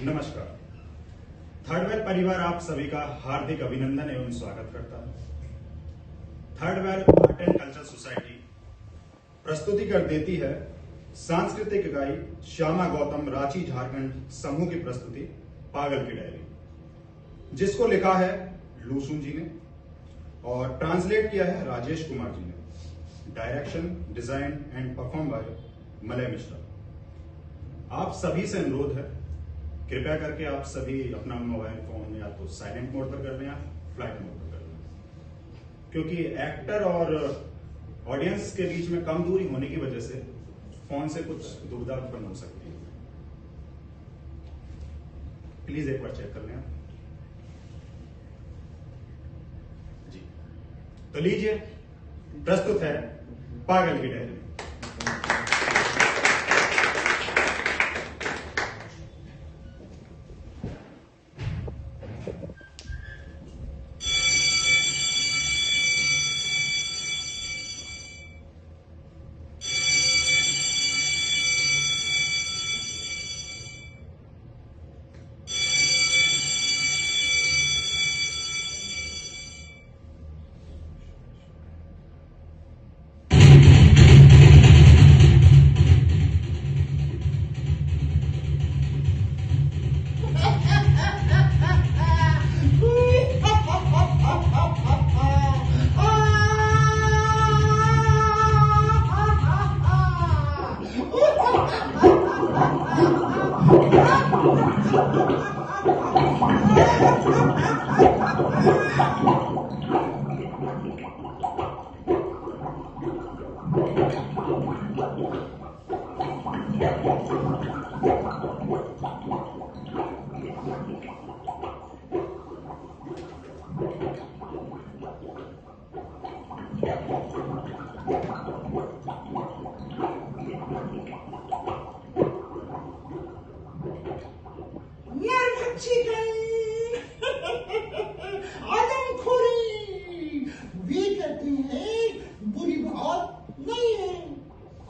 नमस्कार। Third well परिवार आप सभी का हार्दिक अभिनंदन एवं स्वागत करता है। Third well art and culture society प्रस्तुति कर देती है सांस्कृतिक इकाई श्यामा गौतम रांची झारखंड समूह की प्रस्तुति पागल की डायरी, जिसको लिखा है लूसुन जी ने और ट्रांसलेट किया है राजेश कुमार जी ने। Direction, design and perform by Malay Mishra. आप सभी से अनुरोध है, कृपया करके आप सभी अपना मोबाइल फोन या तो साइलेंट मोड पर कर लें या फ्लाइट मोड पर कर लें, क्योंकि एक्टर और ऑडियंस के बीच में कम दूरी होने की वजह से फोन से कुछ दुविधा उत्पन्न हो सकती है। प्लीज एक बार चेक कर लें आप जी। तो लीजिए, प्रस्तुत है पागल की डायरी।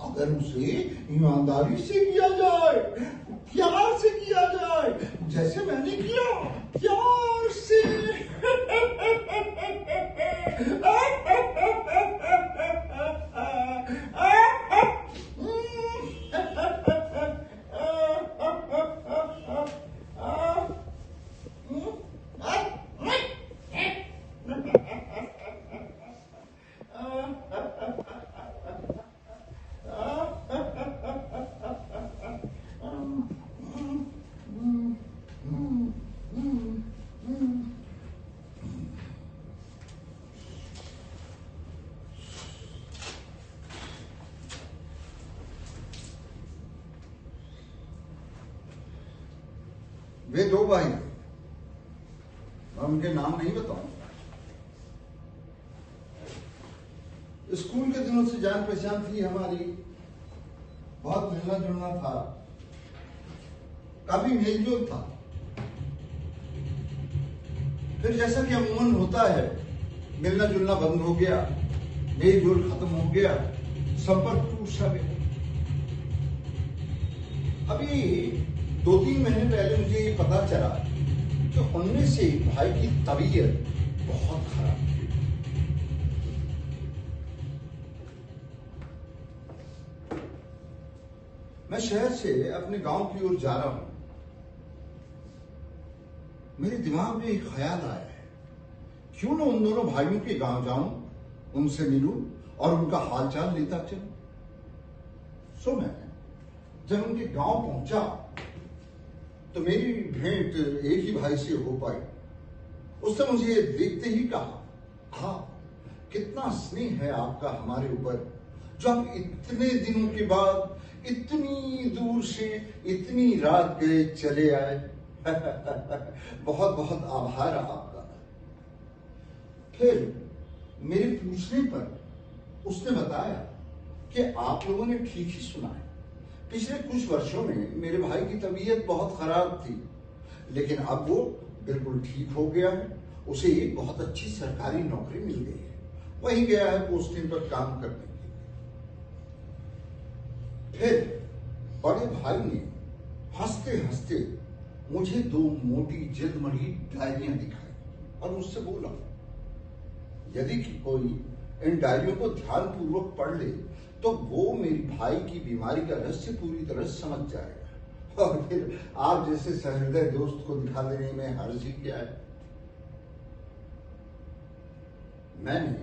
अगर उसे ईमानदारी से किया जाए, प्यार से किया जाए, जैसे मैंने किया, प्यार से। वे दो भाई, मैं उनके नाम नहीं बताऊंगा। स्कूल के दिनों से जान पहचान थी हमारी, बहुत मिलना जुलना था, काफी मेलजोल था। फिर जैसा कि अमूमन होता है, मिलना जुलना बंद हो गया, मेलजोल खत्म हो गया, संपर्क टूट सा गया। अभी 2-3 महीने पहले मुझे ये पता चला कि उनमें से एक भाई की तबीयत बहुत खराब थी। मैं शहर से अपने गांव की ओर जा रहा हूं। मेरे दिमाग में एक ख्याल आया है, क्यों ना उन दोनों भाइयों के गांव जाऊं, उनसे मिलूं और उनका हालचाल लेता चलूं। सो मैं जब उनके गांव पहुंचा तो मेरी भेंट एक ही भाई से हो पाई। उसने मुझे देखते ही कहा, हाँ, कितना स्नेह है आपका हमारे ऊपर, जो आप इतने दिनों के बाद इतनी दूर से इतनी रात गए चले आए। बहुत बहुत आभार आपका। फिर मेरे पूछने पर उसने बताया कि आप लोगों ने ठीक ही सुना है, पिछले कुछ वर्षों में मेरे भाई की तबीयत बहुत खराब थी, लेकिन अब वो बिल्कुल ठीक हो गया है। उसे एक बहुत अच्छी सरकारी नौकरी मिल गई है, वहीं गया है पोस्टिंग पर काम करने के लिए। फिर बड़े भाई ने हंसते हंसते मुझे 2 मोटी जलमरी डायरियां दिखाई और मुझसे बोला, यदि कोई इन डायरियों को ध्यानपूर्वक पढ़ ले तो वो मेरी भाई की बीमारी का रहस्य पूरी तरह समझ जाएगा, और फिर आप जैसे सहृदय दोस्त को दिखा देने में हर्ज ही क्या है। मैंने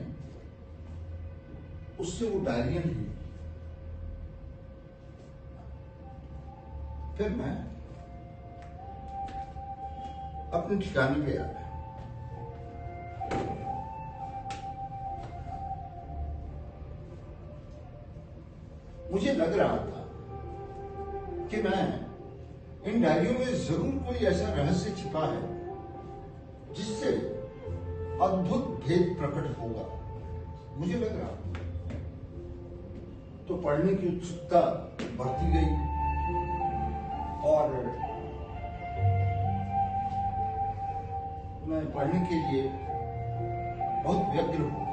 उससे वो डायरियां ली, फिर मैं अपने ठिकाने पे आया। मुझे लग रहा था कि मैं इन डायरियों में जरूर कोई ऐसा रहस्य छिपा है जिससे अद्भुत भेद प्रकट होगा, मुझे लग रहा था। तो पढ़ने की उत्सुकता बढ़ती गई और मैं पढ़ने के लिए बहुत व्यग्र हो गया।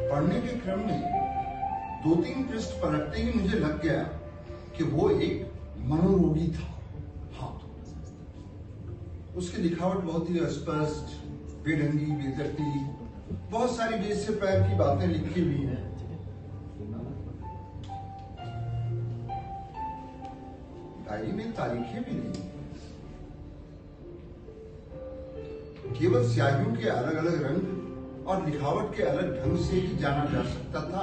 पढ़ने के क्रम में 2-3 पृष्ठ पलटते ही मुझे लग गया कि वो एक मनोरोगी था। हाँ, उसकी लिखावट बहुत ही अस्पष्ट, बेढंगी, बेतरतीब, बहुत सारी बेस से पैर की बातें लिखी हुई हैं। डायरी में तारीखें भी नहीं, केवल स्याहियों के अलग अलग रंग और लिखावट के अलग ढंग से ही जाना जा सकता था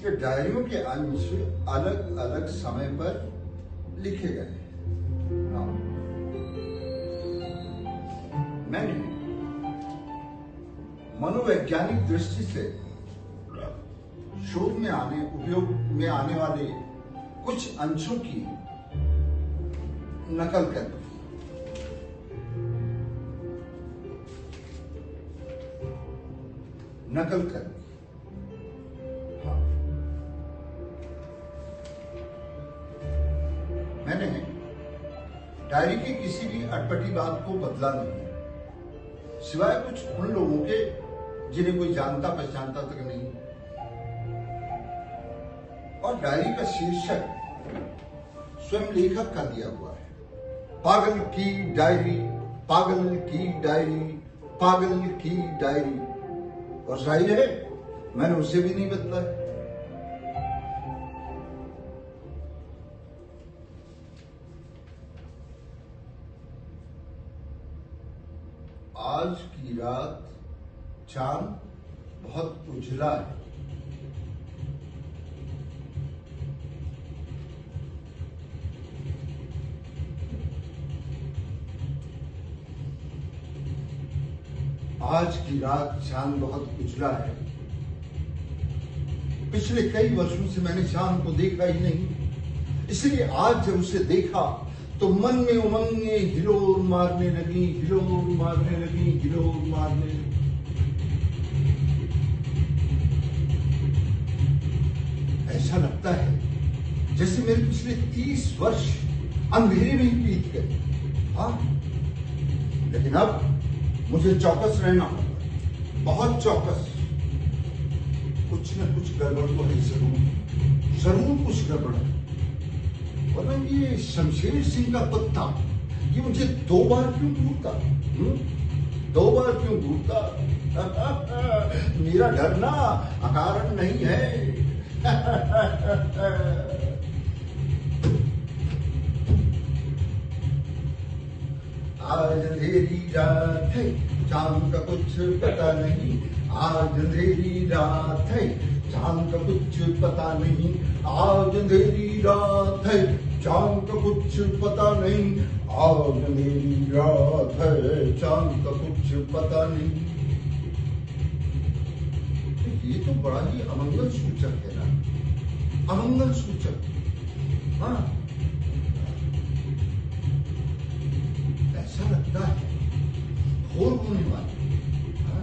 कि डायरियों के अंश अलग अलग समय पर लिखे गए। मैंने मनोवैज्ञानिक दृष्टि से शोध में उपयोग में आने वाले कुछ अंशों की नकल कर दी। हाँ, मैंने डायरी की किसी भी अटपटी बात को बदला नहीं, सिवाय कुछ उन लोगों के जिन्हें कोई जानता पहचानता तक नहीं। और डायरी का शीर्षक स्वयं लेखक का दिया हुआ है, पागल की डायरी, पागल की डायरी, पागल की डायरी। और जाहिर है मैंने उसे भी नहीं बदला। आज की रात चांद बहुत उजला है। आज की रात चांद बहुत उजला है। पिछले कई वर्षों से मैंने चांद को देखा ही नहीं, इसलिए आज जब उसे देखा तो मन में उमंगें हिलोर मारने लगी, हिलोर मारने लगी, हिलोर मारने लगी। ऐसा लगता है जैसे मेरे पिछले 30 वर्ष अंधेरे में ही बीत गए। हाँ, लेकिन अब मुझे चौकस रहना होगा, बहुत चौकस। कुछ न कुछ गड़बड़ तो है, जरूर कुछ गड़बड़ है। वरना ये शमशेर सिंह का कुत्ता ये मुझे 2 बार क्यों ढूंढता? 2 बार क्यों ढूंढता? मेरा डरना अकारण नहीं है। आज अंधेरी रात है, चांद का कुछ पता नहीं। आज अंधेरी रात है, जान का कुछ पता नहीं, आज अंधेरी रात है, जान का कुछ पता नहीं, आज अंधेरी रात है, जान का कुछ पता नहीं। ये तो बड़ा ही अमंगल सूचक है ना, अमंगल सूचक। हाँ, ऐसा लगता है घोर होने वाला। हाँ?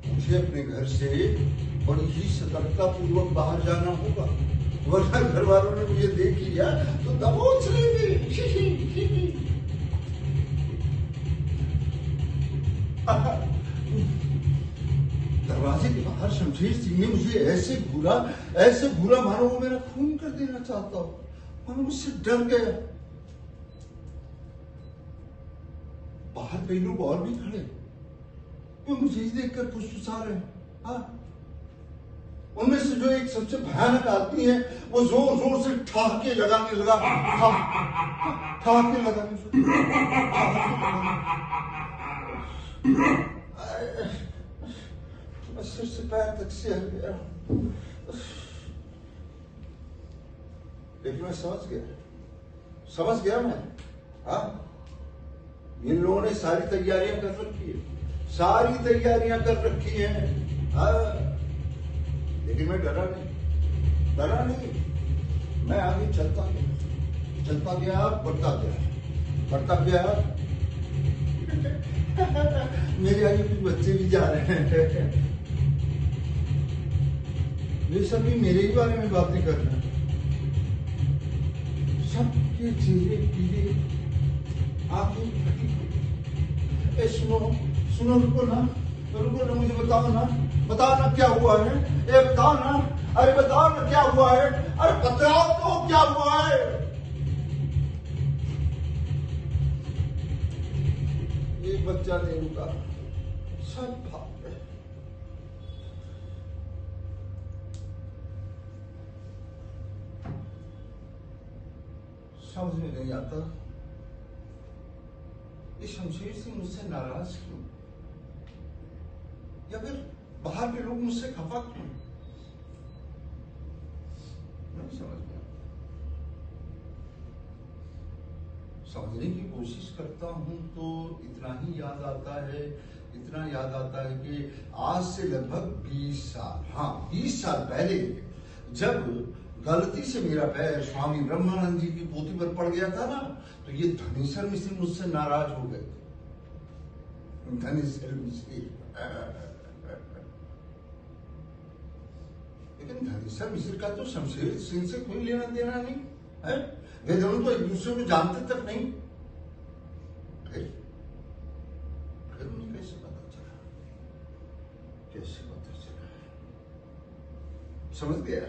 मुझे अपने घर से बड़ी ही सतर्कता पूर्वक बाहर जाना होगा, वरना घर वालों ने मुझे देख लिया तो दबोच लेंगे। दरवाजे के बाहर शमशेर सिंह ने मुझे ऐसे घूरा मानो वो मेरा खून कर देना चाहता हो, मानो मुझसे डर गया। बाहर कई लोग और भी खड़े, वो मुझे ही देखकर फुसफुसा रहे हैं। हाँ, उनमें से जो एक सबसे भयानक आदमी है, वो जोर जोर से ठहाके लगाने लगा, ठहाके लगाने सिर से पैर तक से हल गया। लेकिन मैं समझ गया मैं। हाँ, इन लोगों ने सारी तैयारियां कर रखी है, सारी तैयारियां कर रखी हैं। हाँ, लेकिन मैं डरा नहीं। मैं आगे चलता गया, बढ़ता गया। मेरे आगे कुछ बच्चे भी जा रहे हैं, वे सभी मेरे ही बारे में बातें कर रहे हैं। सबके चेहरे पीले, आंखें फटी। सुनो, रुको ना, मुझे बताओ ना क्या हुआ है। बताओ ना, अरे बताओ ना क्या हुआ है, अरे बताओ तो क्या हुआ है। एक बच्चा नहीं रुका, सब भाग गए। समझ में नहीं आता ये शमशेर सिंह मुझसे नाराज क्यों, या फिर बाहर के लोग मुझसे खफा क्यों, नहीं समझ में। समझने की कोशिश करता हूं तो इतना याद आता है कि आज से लगभग 20 साल पहले जब गलती से मेरा पैर स्वामी ब्रह्मानंद जी की पोथी पर पड़ गया था ना, तो ये धनेश्वर मिश्र मुझसे नाराज हो गए थे। धनेश्वर मिश्र, लेकिन धनेश्वर मिश्र का तो शमशेर सिंह से कोई लेना देना नहीं है। वे दोनों तो एक दूसरे को जानते तक नहीं। फिर उन्हें कैसे पता चला? समझ गया।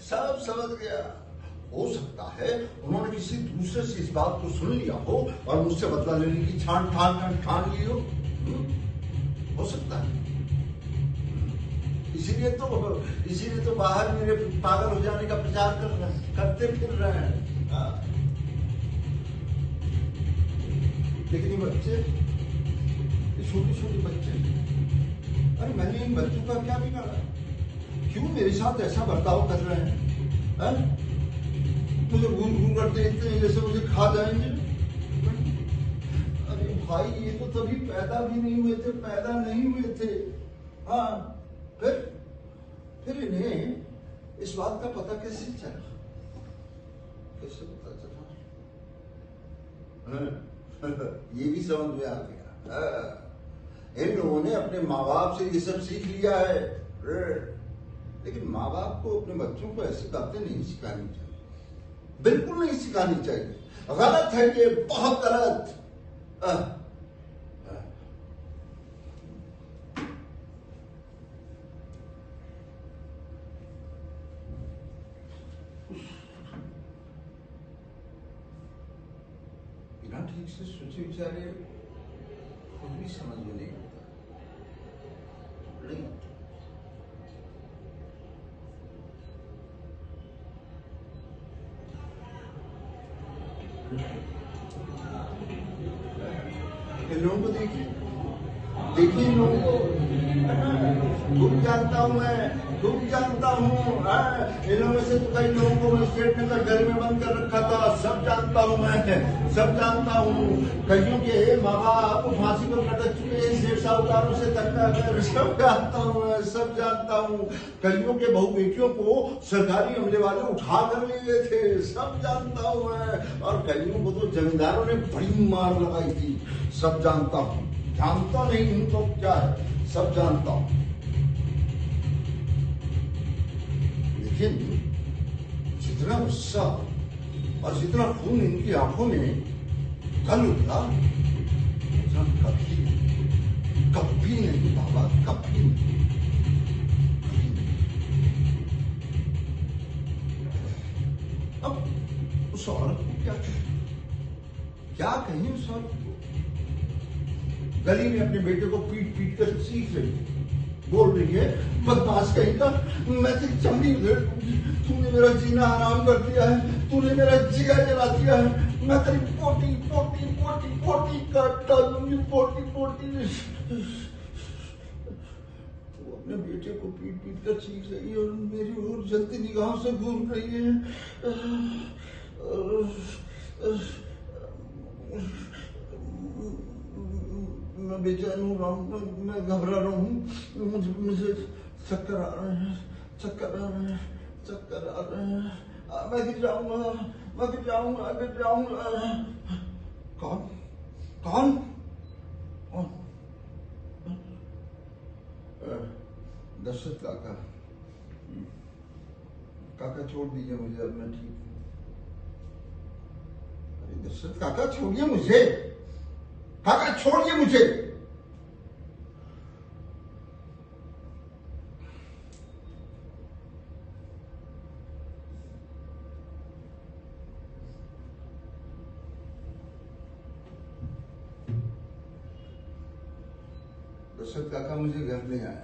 सब समझ गया। हो सकता है उन्होंने किसी दूसरे से इस बात को सुन लिया हो और मुझसे बदला लेने की ठान ली हो सकता है। इसीलिए तो बाहर मेरे पागल हो जाने का प्रचार करते फिर रहे हैं। हाँ। लेकिन ये बच्चे, ये छोटे बच्चे, अरे मैंने इन बच्चों का क्या बिगाड़ा? क्यों मेरे साथ ऐसा बर्ताव कर रहे हैं? मुझे घूर कर देखते हैं जैसे मुझे खा जाएंगे। अरे भाई, ये तो तभी पैदा नहीं हुए थे। हाँ, फिर इन्हें इस बात का पता कैसे चला? ये भी समझ में आ गया। इन लोगों ने अपने माँ बाप से ये सब सीख लिया है। लेकिन माँ बाप को अपने बच्चों को ऐसी बातें नहीं सिखानी चाहिए, बिल्कुल नहीं सिखानी चाहिए। गलत है ये, बहुत गलत। बिना ठीक से सोचे विचारे खुद भी समझ में नहीं आता। इन लोगों को देखिए, देखिए इन लोगों को, खूब जानता हूँ मैं, खूब जानता हूँ। इन लोगों में से तो कई लोगों को मजिस्ट्रेट ने घर में बंद कर रखा था, सब जानता हूँ मैं, सब जानता हूँ। कईयों के माँ बाप फांसी पर लटक चुके हैं, सेठ साहूकारों से धक्का कर, सब जानता हूँ मैं, सब जानता हूँ। कईयों के बहू बेटियों को सरकारी अमले वाले उठा कर ले गए थे, सब जानता हूँ मैं। और कईयों को तो जमींदारों ने बड़ी मार लगाई थी, सब जानता हूँ। जानता नहीं हूं तो क्या है, सब जानता हूं। लेकिन जितना गुस्सा और जितना खून इनकी आंखों में कल उठा, उतना कभी कभी नहीं बाबा, कभी नहीं, कभी नहीं। अब उस औरत को क्या कहें उस औरत को? गली में अपने बेटे को पीट पीट कर चीख रही है, बोल रही है, बदमाश कहीं का, मैं तेरी चमड़ी उधेड़ दूंगी, तूने मेरा जीना हराम कर दिया है, तूने मेरा जिगर जला दिया है, मैं तेरी पोटी पोटी पोटी पोटी काट डालूंगी, पोटी पोटी। वो अपने बेटे को पीट पीट कर चीख रही है और मेरी ओर जलती निगाहों से घूर रही है। मैं बेचैन हो रहा हूँ, मैं घबरा रहा हूँ, मुझे चक्कर आ रहे हैं, चक्कर आ रहे हैं, चक्कर आ रहे हैं, मैं गिर जाऊंगा, मैं गिर जाऊंगा, गिर जाऊंगा। कौन कौन? दशरथ काका, काका छोड़ दीजिए मुझे, अब मैं ठीक हूँ। अरे दशरथ काका छोड़िए मुझे, काका छोड़िए मुझे। दशरथ काका मुझे घर ले आए।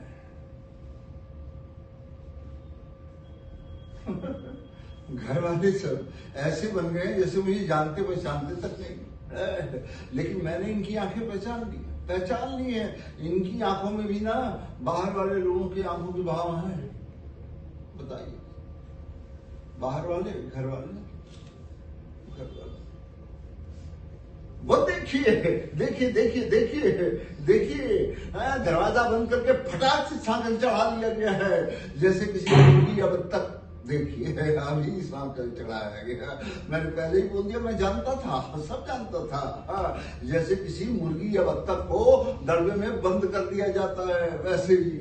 घर वाले सब ऐसे बन गए जैसे मुझे जानते पहचानते तक नहीं, लेकिन मैंने इनकी आंखें पहचान ली है। इनकी आंखों में भी ना बाहर वाले लोगों की आंखों के भाव हैं। बताइए, बाहर वाले, घर वाले, वो देखिए देखिए देखिए देखिए देखिए, दरवाजा बंद करके फटाक से सांकल चढ़ा लिया गया है, जैसे किसी मुर्गी या बत्तख। देखिए अभी सांकल चढ़ाया गया, मैंने पहले ही बोल दिया, मैं जानता था, सब जानता था। जैसे किसी मुर्गी या बत्तख को दड़बे में बंद कर दिया जाता है, वैसे ही।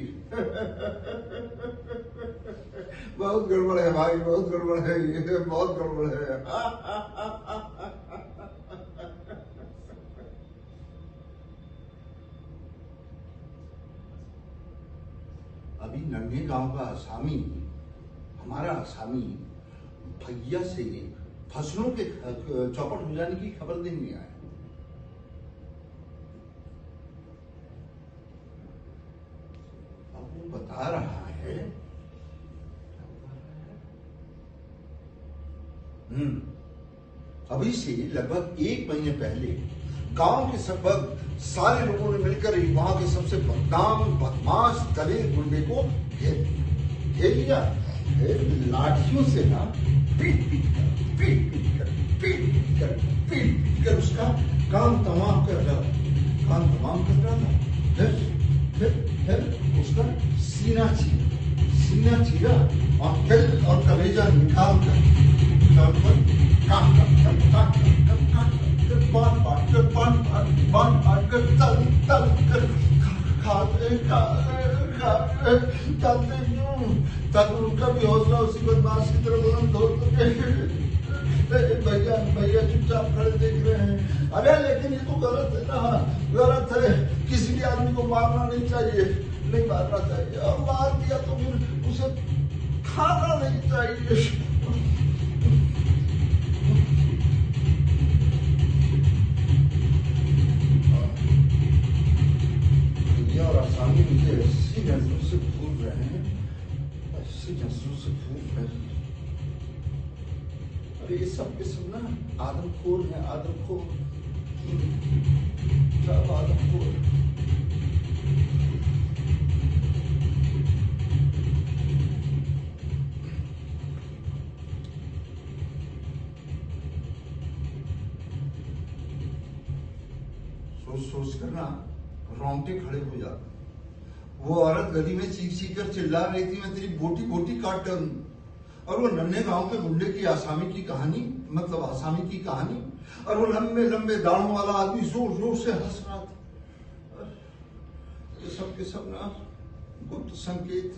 बहुत गड़बड़ है भाई, बहुत गड़बड़ है, ये बहुत गड़बड़ है। अभी नन्हे गांव का आसामी, हमारा आसामी भैया से फसलों के चौपट हो जाने की खबर देने आया। अब वो बता रहा है, अभी से लगभग 1 महीने पहले गांव के लगभग सारे लोगों ने मिलकर वहां के सबसे बदमाश दलेर गुंडे को घेर लिया। लाठियों से ना पीट कर उसका काम तमाम कर रहा था। फिर उसका सीना चीरा और कलेजा निकाल कर ताकि उनका भी हौसला उसी बदमाश की तरफ बुलंद हो सके। भैया चुपचाप खड़े देख रहे हैं। अरे लेकिन ये तो गलत है ना, गलत है। किसी भी आदमी को मारना नहीं चाहिए, नहीं मारना चाहिए, और मार दिया तो फिर उसे खाना नहीं चाहिए। और आसानी मुझे ऐसी नजरों से घूर रहे हैं, ऐसी नजरों से घूर रहे हैं। अरे ये सब के सब ना आदमखोर है, आदमखोर, सब आदमखोर। सोच सोच कर ना रोंगटे खड़े हो जाते। वो औरत गली में चीख चीख कर चिल्ला रही थी, मैं तेरी बोटी बोटी काट डालूं। और वो नन्हे गांव के गुंडे की आसामी की कहानी, मतलब आसामी की कहानी, और वो लंबे लंबे दाढ़ों वाला आदमी जोर जोर से हंस रहा था। ये सब के सब ना गुप्त संकेत।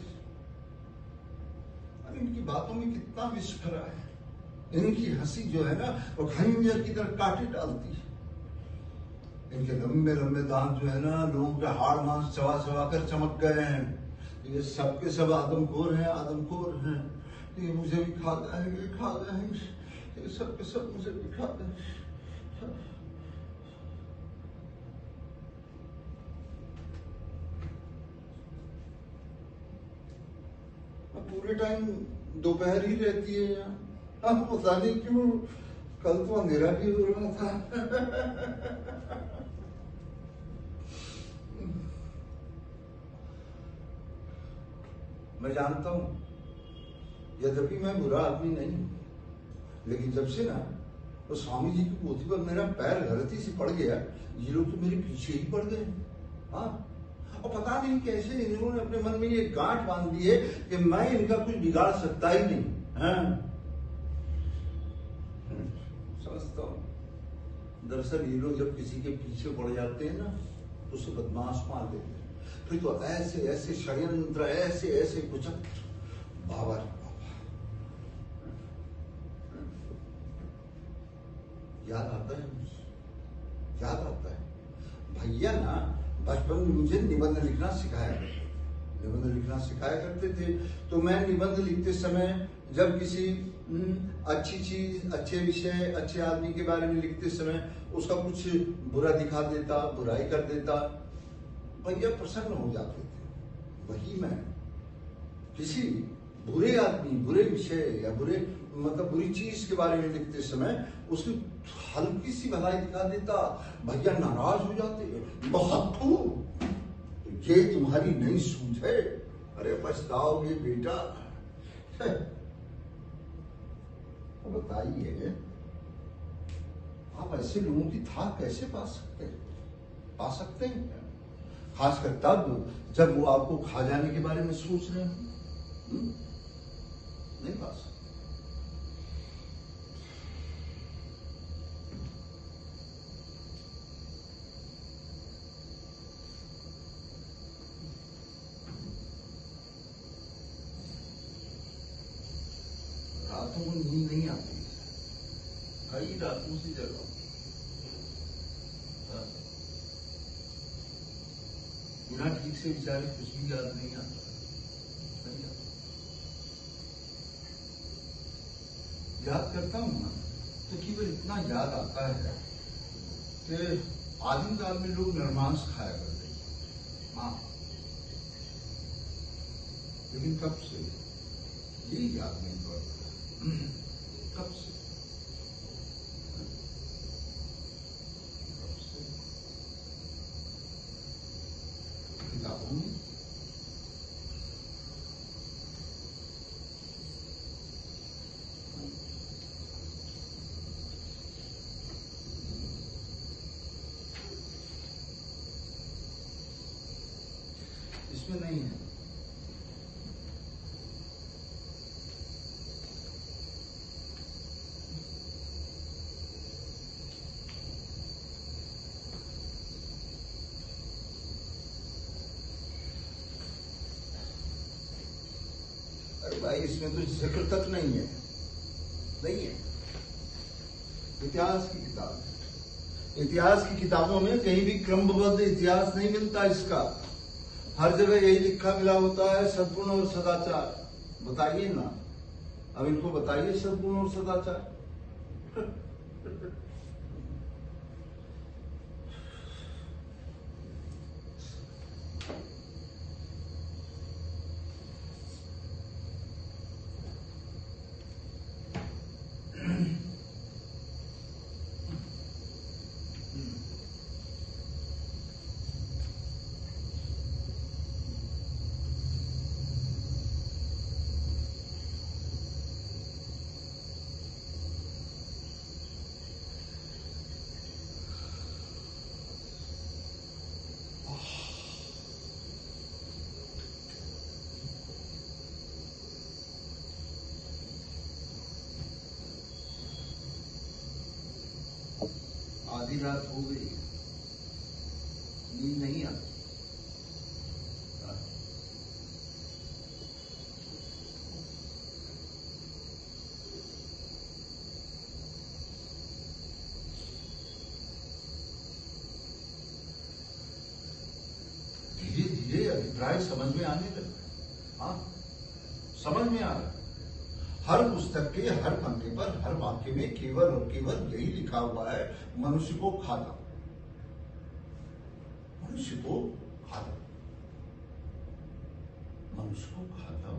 और इनकी बातों में कितना विष भरा है। इनकी हंसी जो है ना वो खंजर की तरह काटे डालती है। इनके लंबे लंबे दांत जो है ना लोगों के हाड़ मांस चबा चबा कर चमक गए हैं। ये सब के सब आदमखोर हैं, आदमखोर हैं। ये मुझे भी खा जाएंगे, खा जाएंगे, ये सब के सब मुझे भी खा जाएंगे। पूरे टाइम दोपहर ही रहती है यहाँ। अब पता नहीं क्यों, कल तो अंधेरा भी हो रहा था। मैं जानता हूं, यद्यपि मैं बुरा आदमी नहीं हूं, लेकिन जब से ना तो स्वामी जी की पोथी पर मेरा पैर गलती से पड़ गया, ये लोग तो मेरे पीछे ही पड़ गए। हाँ, और पता नहीं कैसे इन्होंने अपने मन में ये गांठ बांध दी है कि मैं इनका कुछ बिगाड़ सकता ही नहीं। हाँ? समझता हूं। दरअसल ये लोग जब किसी के पीछे पड़ जाते हैं ना तो उसे बदमाश मान लेते हैं। फिर तो ऐसे ऐसे षड्यंत्र, ऐसे ऐसे कुचक्र, बाबा रे बाबा। याद आता है मुझे, याद आता है। भैया ना बचपन में मुझे निबंध लिखना सिखाया करते, निबंध लिखना सिखाया करते थे। तो मैं निबंध लिखते समय जब किसी अच्छी चीज, अच्छे विषय, अच्छे आदमी के बारे में लिखते समय उसका कुछ बुरा दिखा देता, बुराई कर देता, भैया प्रसन्न हो जाते थे। वही मैं किसी बुरे आदमी, बुरे विषय या बुरे मतलब बुरी चीज के बारे में लिखते समय उसकी हल्की सी भलाई दिखा देता, भैया नाराज हो जाते। बहुत खूब, ये तुम्हारी नई सूझ है, अरे पछताओगे बेटा। बताइए आप ऐसे लोगों की था कैसे पा सकते हैं? पा सकते हैं, खासकर तब जब वो आपको खा जाने के बारे में सोच रहे हो। नहीं पा सकते। रातों में नींद नहीं आती, कई रातों से जगा। बिना ठीक से विचारे कुछ भी याद नहीं आता। याद करता हूं ना तो केवल इतना याद आता है कि आदिम काल में लोग नरमांस खाया करते थे। हाँ, लेकिन कब से ये याद नहीं पड़ता। कब से किताबों में इसमें नहीं है। अरे भाई इसमें तो जिक्र तक नहीं है, नहीं है। इतिहास की किताब है। इतिहास की किताबों में कहीं भी क्रमबद्ध इतिहास नहीं मिलता इसका। हर जगह यही लिखा मिला होता है, सद्गुण और सदाचार। बताइए ना, अब इनको बताइए सद्गुण और सदाचार। रात हो गई, नींद नहीं आती। धीरे धीरे अभिप्राय समझ में आने लगा। हाँ, समझ में आ रहा। हर पुस्तक के हर पन्ने पर हर वाक्य में केवल और केवल यही लिखा हुआ है, मनुष्य को खा जाओ, मनुष्य को खा जाओ, मनुष्य को खा जाओ,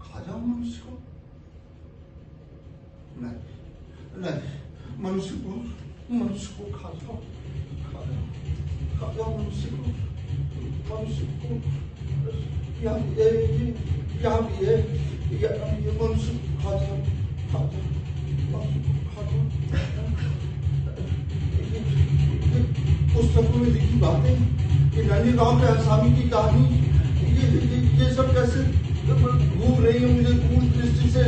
खा जाओ मनुष्य को। नहीं नहीं, मनुष्य को खा जाओ, खा जाओ, खा जाओ मनुष्य को, मनुष्य को। यहाँ भी है, ये मनुष्य खा जाओ, खा जाओ, मनुष्य को खा जाओ। पुस्तकों में लिखी बातें, ये नंदीगांव के आसामी की कहानी, ये सब कैसे घूम रही है मुझे दूर दृष्टि से।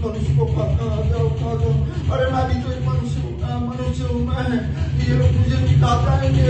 मनुष्य को खा जाओ। अरे मैं भी तो एक मनुष्य हूँ मैं, ये लोग मुझे भी खा जाएंगे।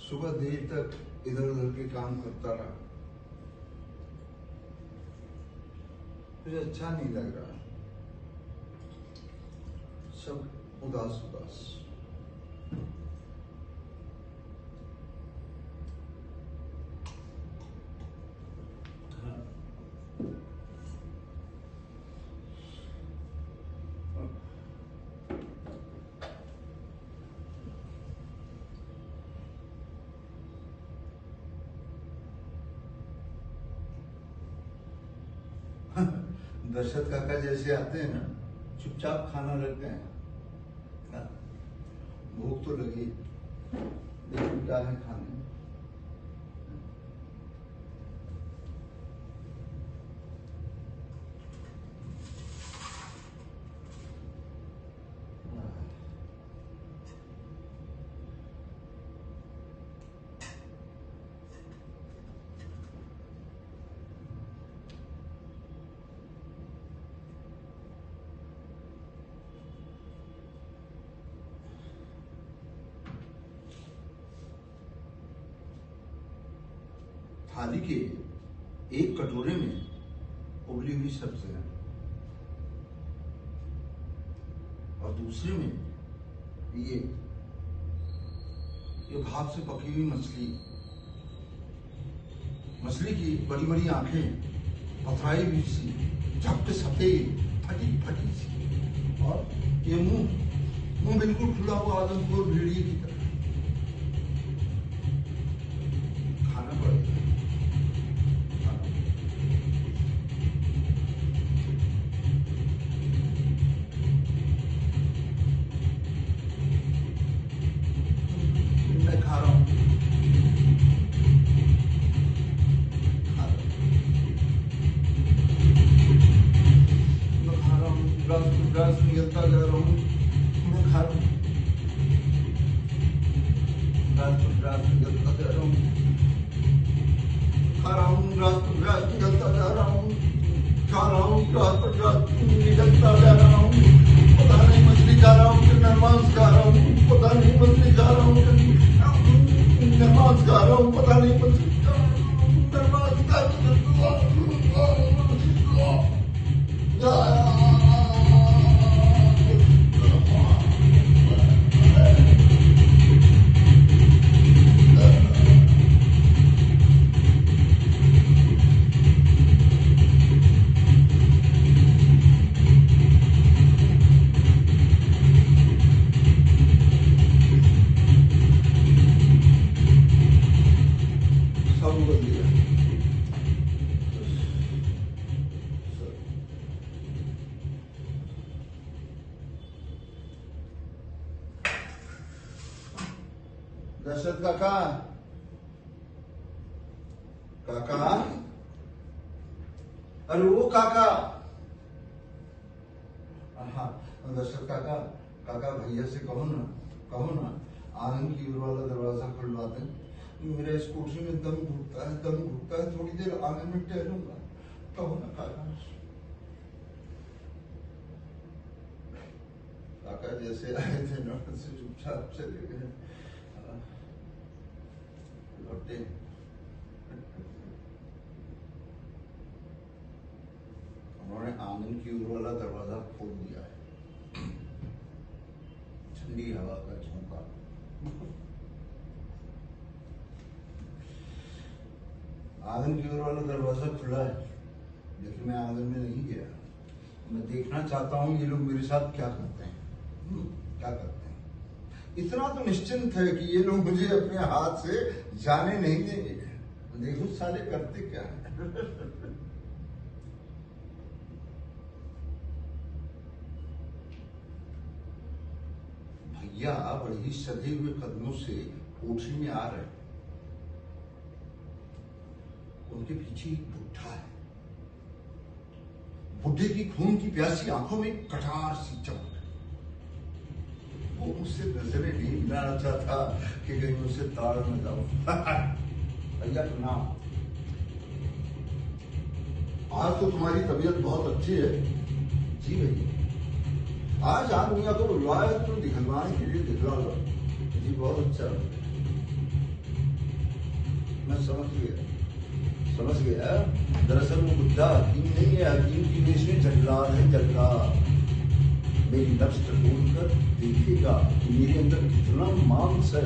सुबह देर तक इधर उधर के काम करता रहा, मुझे अच्छा नहीं लग रहा, सब उदास उदास। दशरथ काका जैसे आते हैं ना, चुपचाप खाना लगते हैं। भूख तो लगी, लेकिन क्या है खाने में। थाली के एक कटोरे में उबली हुई सब्जियां और दूसरे में ये भाप से पकी हुई मछली की बड़ी बड़ी आंखें, पथराई हुई सी, झपटे सफेद, फटी फटी सी, और ये मुंह बिल्कुल खुला हुआ आदमखोर भेड़िए की तरह। खाना पड़ेगा। मैं खा रहा हूँ, ग्रास निकलता जा रहा हूँ, मैं खा रहा हूँ, ग्रास निकलता जा रहा हूँ, खा रहा हूँ, ग्रास निकलता जा रहा हूँ, खा रहा हूँ, ग्रास निकलता जा रहा हूँ। पता नहीं मछली खा रहा हूँ कि नरमांस खा रहा हूँ, पता नहीं मछली खा रहा हूँ कि नरमांस खा रहा हूँ, पता नहीं मछली नरमांस खा रहा हूँ। दशरथ काका, काका, अरे वो काका। हाँ दशरथ काका, काका भैया से कहो ना आंगन की ओर वाला दरवाजा खुलवा दें। मेरा इस कोठरी में दम घुटता है, थोड़ी देर आंगन में टहलूंगा, कहो ना काका। काका जैसे आए थे ना से चुपचाप चले गए, लौटे। उन्होंने आंगन की ओर वाला दरवाजा खोल दिया है। ठंडी हवा का झोंका। आंगन की ओर वाला दरवाजा खुला है, लेकिन मैं आंगन में नहीं गया। मैं देखना चाहता हूँ ये लोग मेरे साथ क्या करते हैं। क्या करते हैं। इतना तो निश्चिंत है कि ये लोग मुझे अपने हाथ से जाने नहीं देंगे। देखो साले करते क्या है। भैया बड़े ही सधे हुए कदमों से कोठरी में आ रहे हैं। उनके पीछे एक बुढ़ा है। बुढ़े की खून की प्यासी आंखों में कटार सी चमक। वो मुझसे नजरें नहीं मिलाना चाहता कि कहीं मुझसे ताड़ न जाऊं। भैया प्रणाम। आज तो तुम्हारी तबीयत बहुत अच्छी है। जी भैया, आज दुनिया को बुलवाया तो दिखलवाने के लिए दिखला लो। जी बहुत अच्छा। मैं समझ गया। दरअसल वो बुद्धा हकीम नहीं है, हकीम की वेश में जल्लाद है, जल्लाद। मेरी नफ्स टटोल कर देखेगा कि मेरे अंदर कितना मांस है,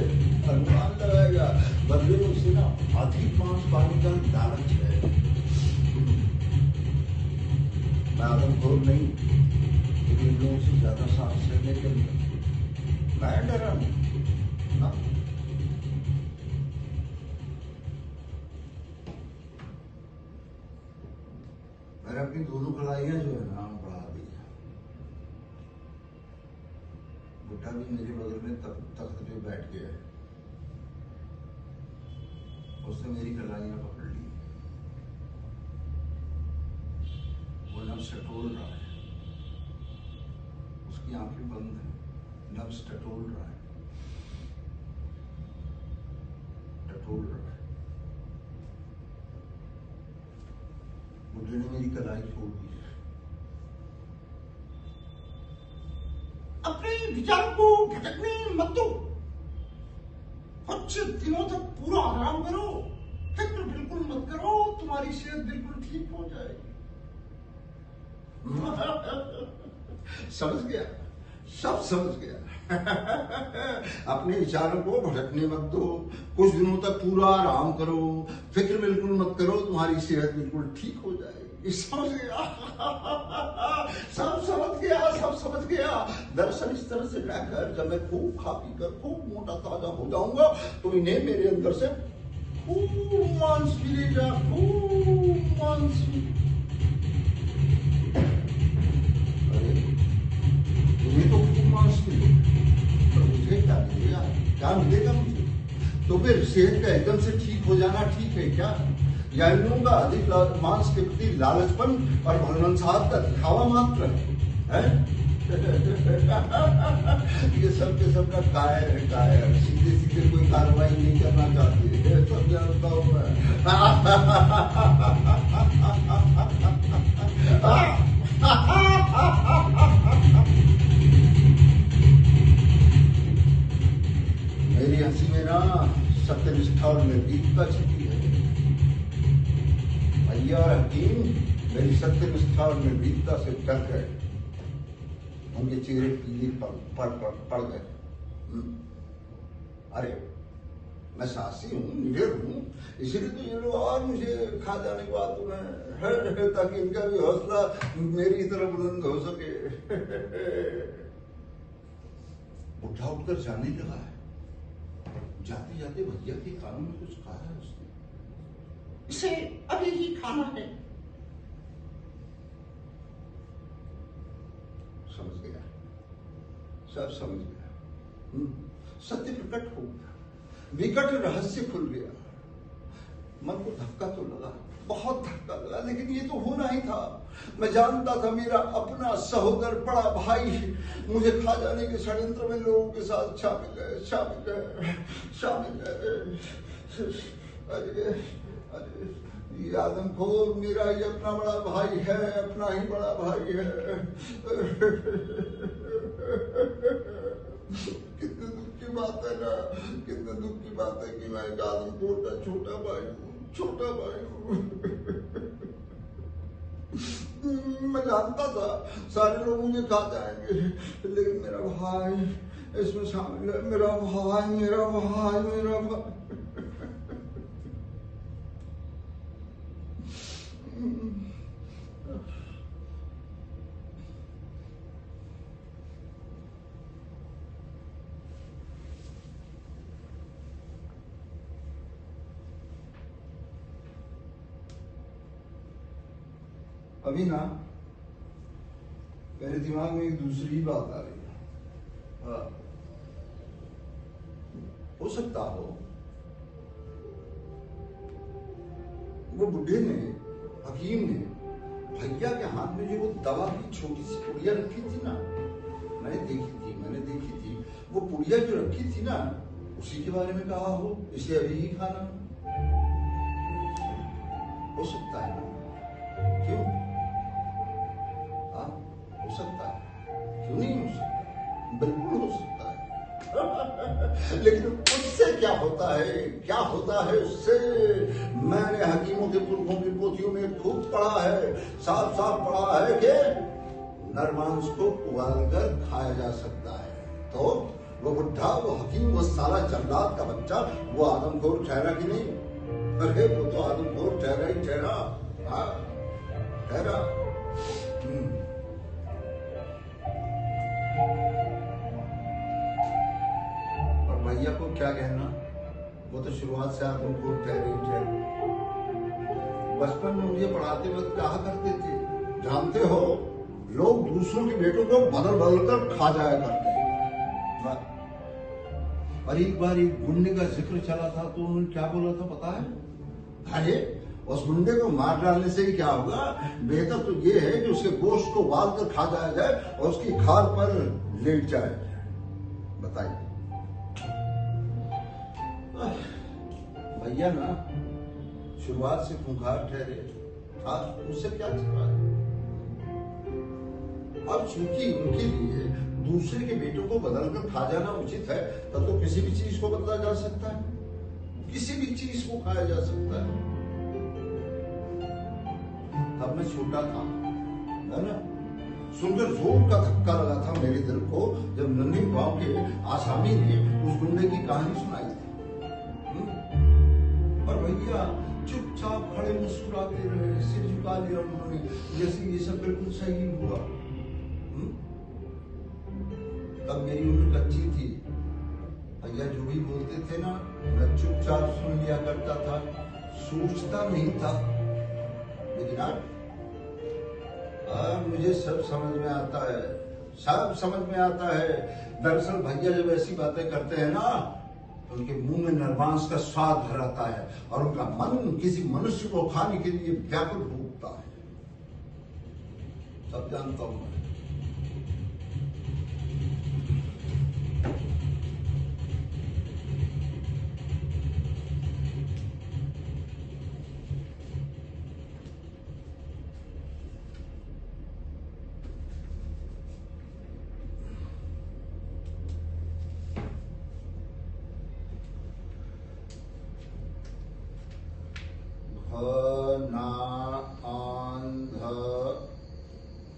अनुमान लगाएगा। बदले में उसे ना अधिक मांस पाने का लालच है। मैं आदमखोर नहीं, लेकिन लोगों से ज्यादा सांस लेने के अंदर मैं डरा नहीं। मैंने अपनी दोनों कलाइयां जो है ना बढ़ा दी। बुढ़ा भी मेरे बगल में तख्त पे बैठ गया है। उसने मेरी कलाइयां पकड़ ली। वो नब्ज टटोल रहा है। उसकी आंखें बंद हैं, नब्ज टटोल रहा है। बुढ़े ने मेरी कलाई छोड़ दी। अपने विचार को भटकने मत दो। कुछ दिनों तक पूरा आराम करो, फिक्र बिल्कुल मत करो, तुम्हारी सेहत बिल्कुल ठीक हो जाएगी। समझ गया, सब समझ गया। अपने विचारों को भटकने मत दो, कुछ दिनों तक पूरा आराम करो, फिक्र बिल्कुल मत करो, तुम्हारी सेहत बिल्कुल ठीक हो जाएगी। समझ गया। सब समझ गया। दरअसल इस तरह से रहकर जब मैं खूब खा पी कर खूब मोटा ताजा हो जाऊंगा तो इन्हें मेरे अंदर से खूब मांस मिलेगा, खूब मांस। तुम्हें तो खूब मांस मिलेगा, पर मुझे क्या मिलेगा मुझे? तो फिर सेहत का एकदम से ठीक हो जाना ठीक है क्या? या इन लोगों का अधिक मांस के प्रति लालचपन और भगवान का दिखावा मात्र है? ये सब के सब का कायर सीधे कोई कार्रवाई नहीं करना चाहते। सब जानता हूं मैं। मेरी हंसी में ना सत्यनिष्ठा और निर्भीकता छिपी है। भैया और हकीम मेरी सत्यनिष्ठा और निर्भीकता से डर गए। उनके चेहरे पीले पड़ गए। अरे मैं साहसी हूँ, निडर हूँ, इसीलिए तो ये लोग और मुझे खा जाने के बाद तो मैं है ताकि इनका भी हौसला मेरी तरह बुलंद हो सके। बुढ़ा उठकर जाने लगा है। जाते जाते भैया के कानों में कुछ कहा है उसने। इसे अभी ही खाना है। समझ गया, सब समझ गया। सत्य प्रकट हो गया। विकट रहस्य खुल गया। मन को धक्का तो लगा, बहुत धक्का लगा, लेकिन ये तो होना ही था। मैं जानता था मेरा अपना सहोदर बड़ा भाई मुझे खा जाने के षड्यंत्र में लोगों के साथ शामिल है। अरे अरे, ये आदमखोर मेरा ही अपना बड़ा भाई है, अपना ही बड़ा भाई है। कितने दुख की बात है ना, कितने दुख की बात है कि मैं एक आदमखोर का छोटा भाई हूँ। मैं जानता था सारे लोग मुझे खा जाएंगे, लेकिन मेरा भाई इसमें शामिल है। मेरा भाई। अभी ना मेरे दिमाग में एक दूसरी बात आ रही है। हाँ, हो सकता हो वो बुढ़े ने, हकीम ने भैया के हाथ में जो वो दवा की छोटी सी पुड़िया रखी थी ना, मैंने देखी थी वो पुड़िया जो रखी थी ना, उसी के बारे में कहा हो इसे अभी ही खाना। हो सकता है, क्यों? हो सकता है, क्यों नहीं हो सकता? बिल्कुल हो सकता है। लेकिन उससे क्या होता है उससे? मैंने हकीमों के पुरखों की पोथियों में खूब पढ़ा है, साफ पढ़ा है कि नरमांस को उबाल कर खाया जा सकता है। तो वो बुढ़ा, वो हकीम, वो साला जल्लाद का बच्चा, वो आदमखोर ठहरा कि नहीं? अरे वो तो आदमखोर ठहरा। हाँ, ठहरा। भैया को क्या कहना, वो तो शुरुआत से आदमखोर ठहरे। बचपन में मुझे पढ़ाते वक्त कहा करते थे, जानते हो लोग दूसरों के बेटों को बदल कर खा जाया करते हैं। और एक बार एक गुंडे का जिक्र चला था तो उन्होंने क्या बोला था पता है? अरे उस गुंडे को मार डालने से ही क्या होगा, बेहतर तो ये है कि उसके गोश्त को उबाल कर खा जाया जाए और उसकी खाल पर लेट जाए। बताइए। भैया ना शुरुआत से खूंखार ठहरे, आज उससे क्या छिपा है? अब चूंकि उनके लिए दूसरे के बेटों को बदल कर खा जाना उचित है, तब तो किसी भी चीज को बदला जा सकता है, किसी भी चीज को खाया जा सकता है। तब मैं छोटा था, है ना? सुनकर जोर का धक्का लगा था मेरे दिल को जब नन्ही गांव के आसामी ने उस गुंडे की कहानी सुनाई थी। और भैया चुपचाप खड़े मुस्कुराते रहे, सिर झुका लिया उन्होंने, जैसे ये सब बिल्कुल सही हुआ। तब मेरी उम्र कच्ची थी, भैया जो भी बोलते थे ना, मैं चुपचाप सुन लिया करता था, सोचता नहीं था। लेकिन अब मुझे सब समझ में आता है, सब समझ में आता है। दरअसल भैया जब ऐसी बातें करते हैं ना, तो उनके मुंह में नरमांस का स्वाद भर आता है और उनका मन किसी मनुष्य को खाने के लिए व्याकुल भूखता है। सब जानता हूं मैं।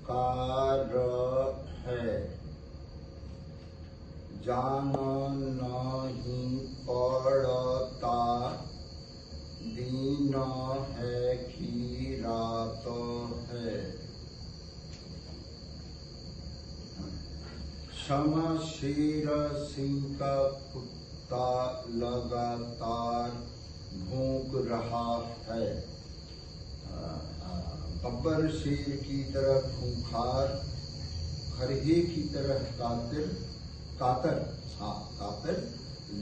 अंधकार है, जान नहीं पड़ता, दिन है कि रात है। शमशेर सिंह का कुत्ता लगातार भौंक रहा है। गब्बर शेर की तरह खूंखार, खरहे की तरह कातर,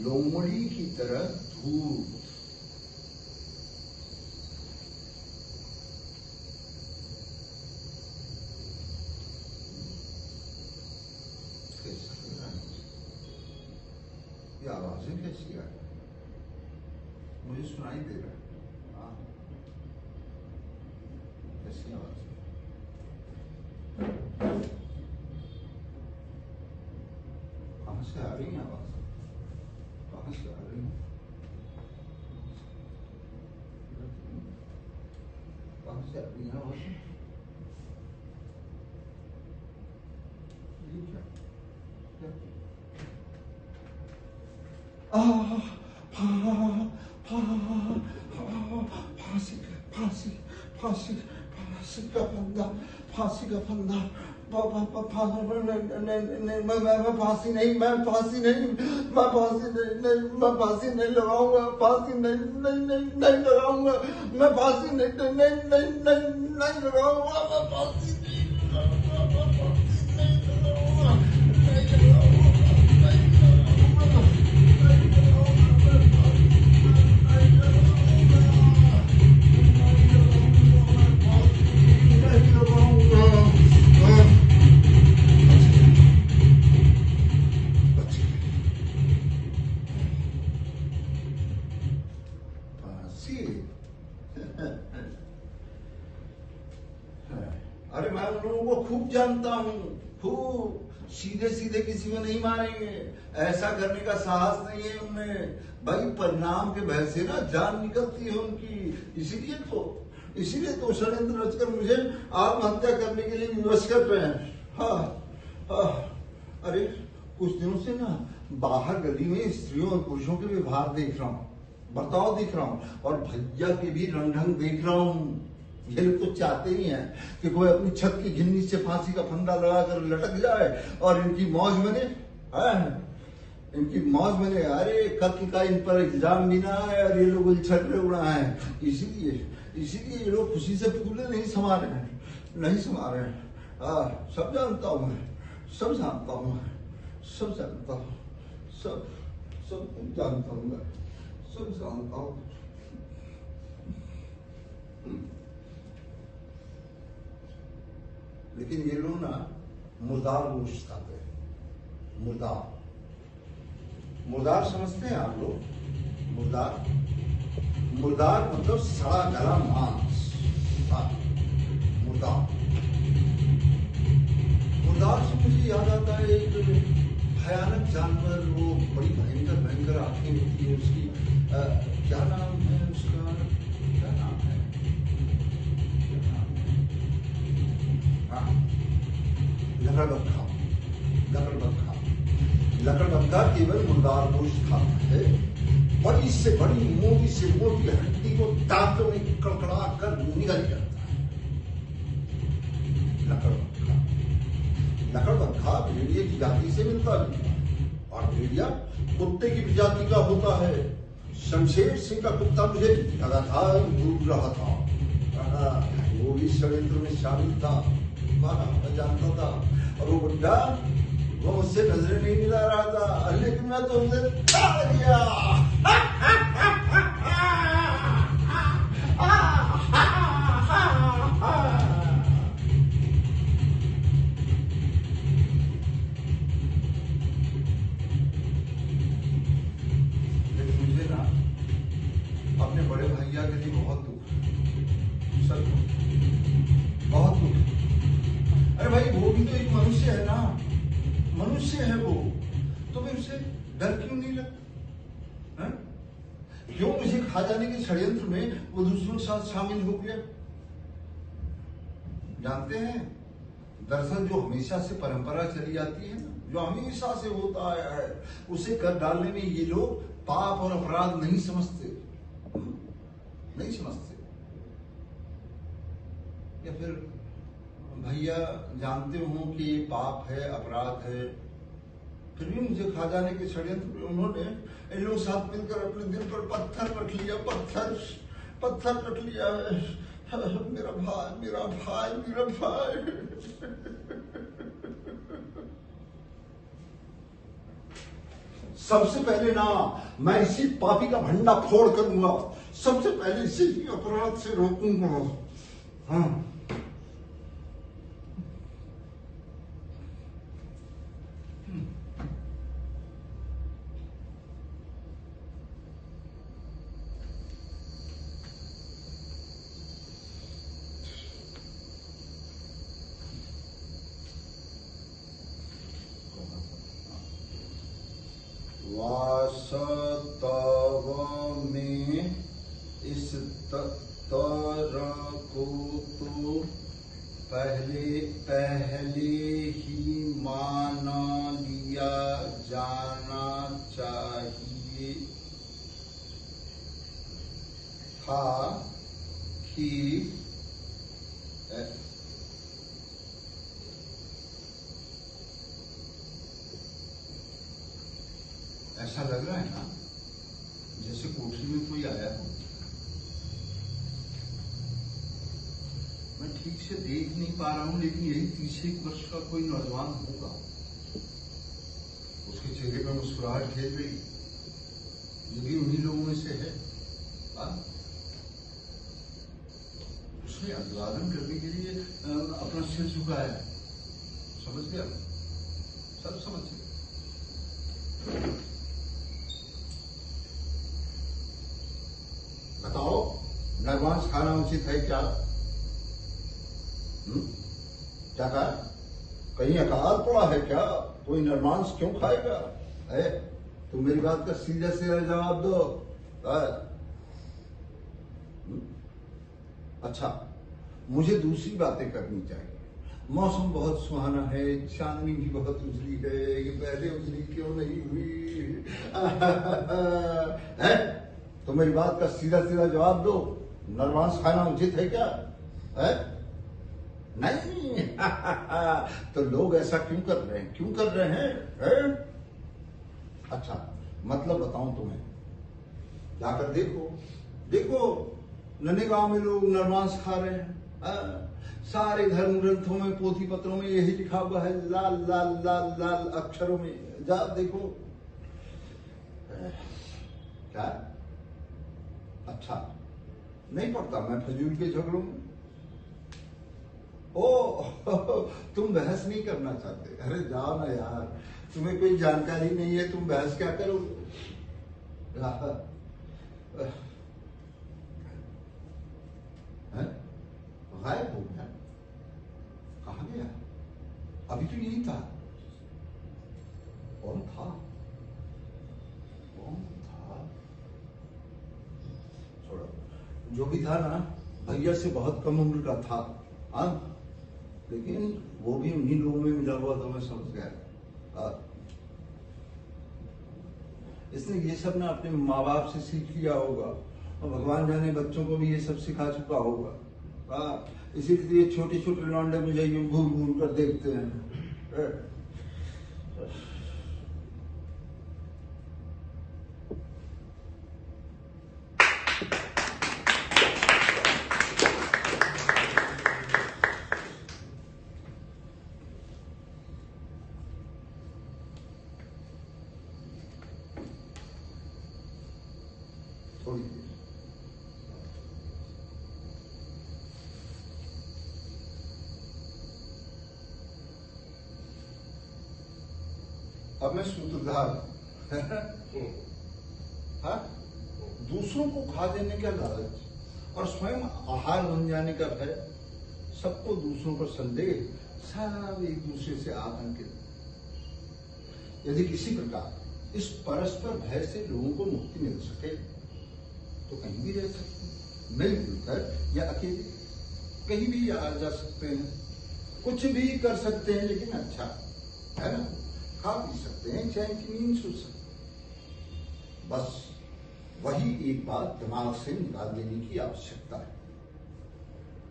लोमड़ी की तरह धूप। ये आवाजें कैसी आ रही? मुझे सुनाई दे रहा है। हाँ, कैसी आवाज? कहाँ से आ रही है आवाज? कहाँ से आ रही है? कहाँ से आ रही है आवाज? ये क्या? क्या? फांसी फांसी फांसी फांसी का फंदा, फांसी का फंदा। मैं फांसी नहीं, मैं फांसी नहीं, मैं फांसी नहीं, मैं फांसी नहीं लगाऊंगा, फांसी नहीं लगाऊंगा, मैं फांसी नहीं लगाऊंगा, मैं फांसी नहीं लगाऊंगा। अरे मैं उन लोगों को खूब जानता हूँ, खूब। सीधे सीधे किसी को नहीं मारेंगे, ऐसा करने का साहस नहीं है उनमें। भाई परिणाम के भय से ना जान निकलती है उनकी, इसीलिए तो षड्यंत्र रचकर मुझे आत्महत्या करने के लिए विवश कर रहे हैं। हाँ, अरे कुछ दिनों से ना बाहर गली में स्त्रियों और पुरुषों के व्यवहार देख रहा हूँ, बर्ताव देख रहा हूँ, और भैया के भी रंग ढंग देख रहा हूँ। ये लोग तो चाहते ही हैं कि कोई अपनी छत की घिन्नी से फांसी का फंदा लगाकर लटक जाए और इनकी मौज बने। इनकी मौज बने। अरे कत्ल का इन पर इल्जाम भी ना है और ये लोग उलझे उड़ा है। इसीलिए ये लोग खुशी से फूले नहीं समा रहे हैं, नहीं समा रहे हैं। सब जानता हूँ मैं, सब जानता हूँ मैं, सब जानता हूँ, सब जानता हूँ मैं, सब जानता हूँ। लेकिन ये लोग ना मुर्दार गोश्त खाते हैं। मुर्दार समझते हैं आप लोग? मुर्दार मतलब सड़ा गला मांस। मुर्दार से मुझे याद आता है एक भयानक जानवर, वो बड़ी भयंकर आंखें होती है उसकी। क्या नाम है उसका? क्या नाम है? लकड़बग्घा केवल मुर्दार गोश्त खाता है। बड़ी से बड़ी मोटी से मोटी हड्डी को दांतों में कड़कड़ा कर निगल करता है। लकड़बग्घा भेड़िए की जाति से मिलता जुलता है, और भेड़िया कुत्ते की प्रजाति का होता है। शमशेर सिंह का कुत्ता मुझे लगातार घूर रहा था, वो भी षड्यंत्र में शामिल था, मैं जानता था। और वो बुड्ढा, वो मुझसे नजरें नहीं मिला रहा था, लेकिन मैं तो उसे खा लिया। लेकिन मुझे ना अपने बड़े भैया के लिए बहुत दुख, सच बहुत दुख। अरे भाई, वो भी तो एक मनुष्य है ना, मनुष्य है वो, तो फिर उसे डर क्यों नहीं लगता? क्यों मुझे खा जाने के षड्यंत्र में वो दूसरों के साथ शामिल हो गया? जानते हैं, दरअसल जो हमेशा से परंपरा चली आती है ना, जो हमेशा से होता आया है, उसे कर डालने में ये लोग पाप और अपराध नहीं समझते, नहीं समझते। या फिर भैया जानते हो कि ये पाप है, अपराध है, फिर भी मुझे खा जाने के षड्यंत्र में उन्होंने इन लोगों साथ मिलकर अपने दिल पर पत्थर रख लिया, पत्थर रख लिया है। मेरा भाई। सबसे पहले ना मैं इसी पापी का भंडा फोड़ करूंगा। सबसे पहले इसी अपराध से रोकूंगा। हाँ वास्तव में इस तरह को तो पहले ही मान लिया जाना चाहिए था कि ऐसा लग रहा है ना जैसे कोठरी में कोई आया हो। मैं ठीक से देख नहीं पा रहा हूं, लेकिन यही 30 वर्ष का कोई नौजवान होगा। उसके चेहरे पर मुस्कुराहट खेल रही, ये भी उन्हीं लोगों में से है। उसने अभिवादन करने के लिए अपना सिर झुकाया है। समझ गया, सब समझ गया। बताओ, नरमांस खाना उचित है क्या? क्या कहा? कहीं अकाल पड़ा है क्या? कोई नरमांस क्यों खाएगा? है तुम मेरी बात का सीधा सीधा जवाब दो। अच्छा, मुझे दूसरी बातें करनी चाहिए। मौसम बहुत सुहाना है, चांदनी भी बहुत उजली है, ये पहले उजली क्यों नहीं हुई? है तो मेरी बात का सीधा सीधा जवाब दो। नरमांस खाना उचित है क्या? है नहीं? तो लोग ऐसा क्यों कर रहे हैं? क्यों कर रहे हैं? है? अच्छा, मतलब बताऊं तुम्हें, जाकर देखो। देखो, नन्हे गांव में लोग नरमांस खा रहे हैं। सारे धर्म ग्रंथों में, पोथी पत्रों में यही लिखा हुआ है, लाल लाल लाल लाल अक्षरों में। जा देखो। क्या? अच्छा, नहीं पढ़ता मैं फजूल के झगड़ों में। तुम बहस नहीं करना चाहते? अरे जाओ ना यार, तुम्हें कोई जानकारी नहीं है, तुम बहस क्या करोगे? गायब हो गया? कहाँ गया? अभी तो यही था। कौन था? कौन था? छोड़ो, जो भी था ना, भैया से बहुत कम उम्र का था। हाँ, लेकिन वो भी उन्हीं लोगों में मिला हुआ था, मैं समझ गया। इसने ये सब ना अपने माँ बाप से सीख लिया होगा, और भगवान जाने बच्चों को भी ये सब सिखा चुका होगा। इसीलिए छोटे छोटे लौंडे मुझे यूं घूर घूर कर देखते हैं। थोड़ी देर अब मैं सूत्रधार हाँ, दूसरों को खा देने का लालच और स्वयं आहार बन जाने का भय, सबको दूसरों पर संदेह, सब एक दूसरे से आतंकित। यदि किसी प्रकार इस परस्पर भय से लोगों को मुक्ति मिल सके तो कहीं भी रह सकते हैं, मिलजुल कर या अकेले, कहीं भी आ जा सकते हैं, कुछ भी कर सकते हैं, लेकिन अच्छा है ना, खा पी सकते हैं, चैन की नींद सो सकते। बस वही एक बात दिमाग से निकाल देने की आवश्यकता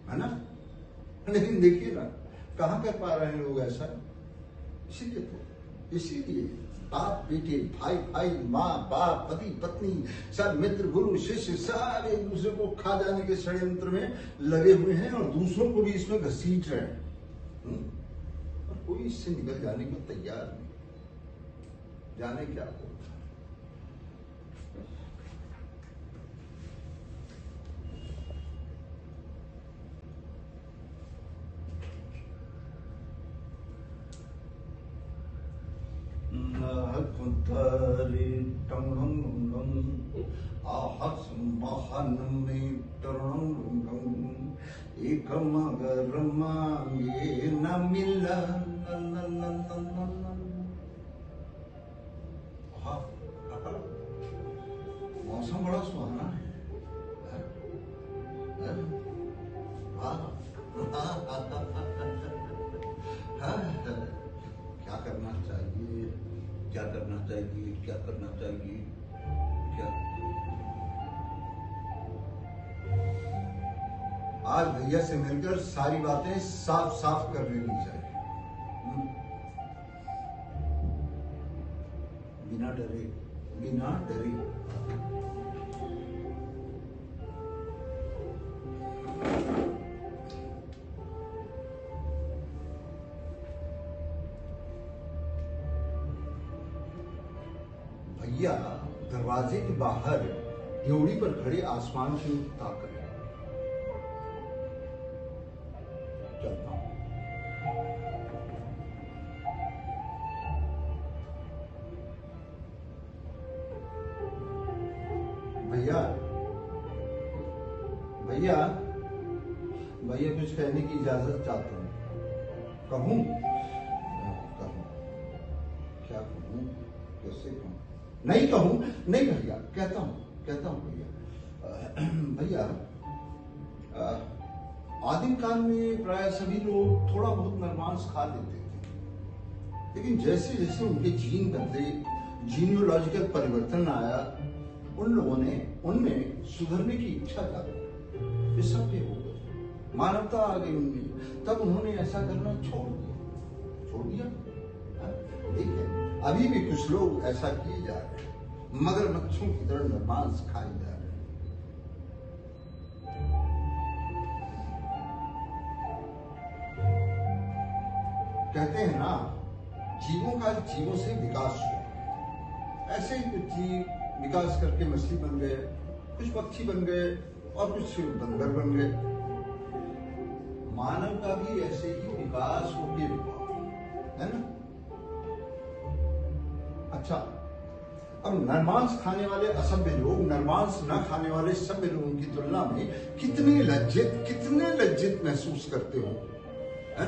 है ना? लेकिन देखिए ना, कहाँ कर पा रहे हैं लोग ऐसा। इसीलिए बाप बेटे, भाई भाई, माँ बाप, पति पत्नी, सब मित्र गुरु शिष्य सारे एक दूसरे को खा जाने के षड्यंत्र में लगे हुए हैं और दूसरों को भी इसमें घसीट रहे हैं। और कोई इससे निकल जाने को तैयार नहीं। जाने क्या होगा। तारे टंग आहस महानमे टंग एक मगर मांगे न मिला मौसम बड़ा सुहाना है। क्या करना चाहिए, क्या करना चाहिए, क्या करना चाहिए, क्या आज भैया से मिलकर सारी बातें साफ साफ कर लेनी चाहिए, बिना डरे, बिना डरे। भैया दरवाजे के बाहर ड्योढ़ी पर खड़े आसमान की ओर ताक रहे। चलता हूं। भैया भैया भैया कुछ कहने की इजाजत चाहता हूं। कहूं? कहूं क्या कहूं, कैसे कहूं? नहीं कहूं, नहीं भैया, कहता हूं भैया। भैया आदिम काल में प्राय सभी लोग थोड़ा बहुत नरमांस खा लेते थे, लेकिन जैसे जैसे उनके जीन बदले, जीनियोलॉजिकल परिवर्तन आया, उन लोगों ने उनमें सुधरने की इच्छा जागी, वे सभ्य हो गए, मानवता आ गई उनमें, तब उन्होंने ऐसा करना छोड़ दिया। देखिए अभी भी कुछ लोग ऐसा किए जा रहे हैं, मगरमच्छों की तरह नरमांस खाए जा रहे हैं। कहते हैं ना, जीवों का जीवों से विकास हुआ। ऐसे ही कुछ जीव विकास करके मछली बन गए, कुछ पक्षी बन गए और कुछ बंदर बन गए। मानव का भी ऐसे ही विकास होके हुआ है ना। अच्छा, अब नरमांस खाने वाले असभ्य लोग नरमांस न खाने वाले सभ्य लोगों की तुलना में कितने लज्जित महसूस करते हो, है?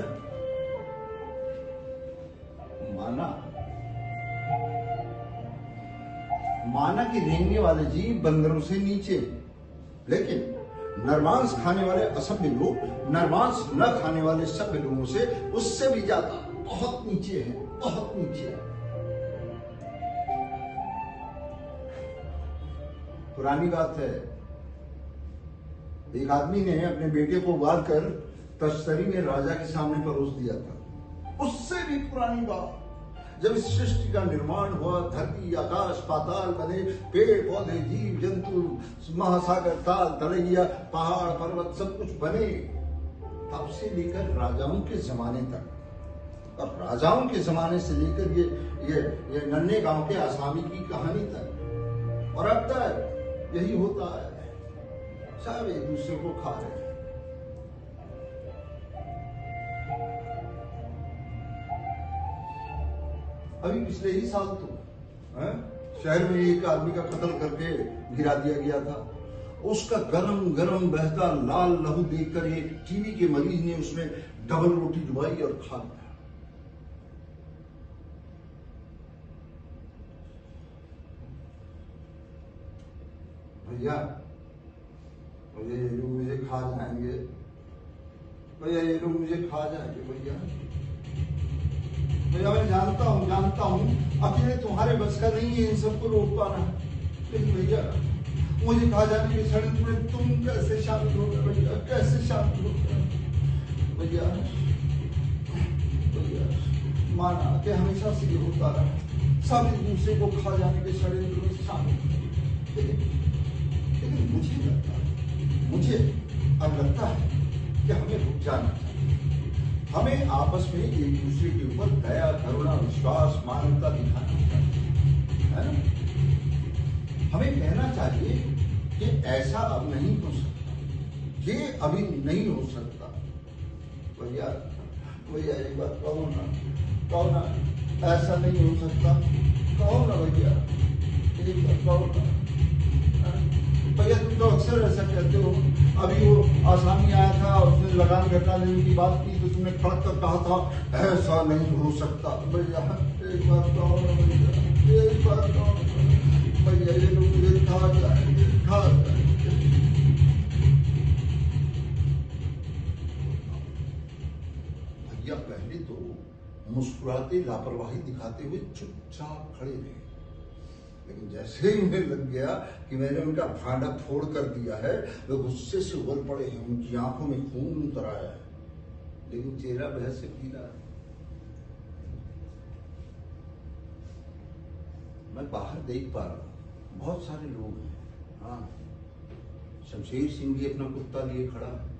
माना कि रेंगने वाले जीव बंदरों से नीचे, लेकिन नरमांस खाने वाले असभ्य लोग नरमांस न खाने वाले सभ्य लोगों से उससे भी ज्यादा बहुत नीचे हैं, बहुत नीचे हैं। पुरानी बात है, एक आदमी ने अपने बेटे को उबाल कर तश्तरी में राजा के सामने परोस दिया था। उससे भी पुरानी बात, जब इस सृष्टि का निर्माण हुआ, धरती आकाश पाताल बने, पेड़ पौधे जीव जंतु महासागर ताल तलैया पहाड़ पर्वत सब कुछ बने, तब से लेकर राजाओं के जमाने तक, और राजाओं के जमाने से लेकर ये नन्हे गांव के आसामी की कहानी तक, और अब तक यही होता है, सब एक दूसरे को खा रहे हैं। अभी पिछले ही साल तो शहर में एक आदमी का कत्ल करके गिरा दिया गया था। उसका गरम गरम बहता लाल लहू देखकर एक टीबी के मरीज ने उसमें डबल रोटी डुबाई और खा लिया। भैया ये लोग मुझे खा जाएंगे, भैया ये लोग मुझे खा जाएंगे। भैया मैं जानता हूँ अकेले तुम्हारे बस का नहीं है इन सबको रोक पाना, लेकिन भैया मुझे खा जाने के षड्यंत्र में तुम कैसे शामिल हो गए? भैया कैसे शामिल हो गए? भैया माना कि हमेशा से ये होता रहा, सब एक दूसरे को खा जाने के षड्यंत्र में शामिल, लेकिन मुझे अब लगता है कि हमें रुक जाना चाहिए। हमें आपस में एक दूसरे के ऊपर दया, करुणा, विश्वास, मानवता दिखाना चाहिए, है ना? हमें कहना चाहिए कि ऐसा अब नहीं हो सकता, ये अभी नहीं हो सकता। भैया एक बात कहो ना, ऐसा नहीं हो सकता। कहो ना भैया, एक बार कहो ना। भैया तुम तो अक्सर ऐसा कहते हो। अभी वो आसामी आया था, उसने लगान घटा लेने की बात की तो तुमने खड़क कर कहा था ऐसा नहीं हो सकता। भैया एक बार कहो ना भैया, एक बार कहो भैया, ये लोग मुझे खा जाएंगे, खा जाएंगे। भैया पहले तो मुस्कुराते लापरवाही दिखाते हुए चुपचाप खड़े रहे, लेकिन जैसे ही उन्हें लग गया कि मैंने उनका भांडा फोड़ कर दिया है, वे गुस्से से उबल पड़े हैं। उनकी आंखों में खून उतर आया है, लेकिन चेहरा बहस से पीला है। मैं बाहर देख पा रहा हूं, बहुत सारे लोग हैं। हाँ, शमशेर सिंह भी अपना कुत्ता लिए खड़ा है।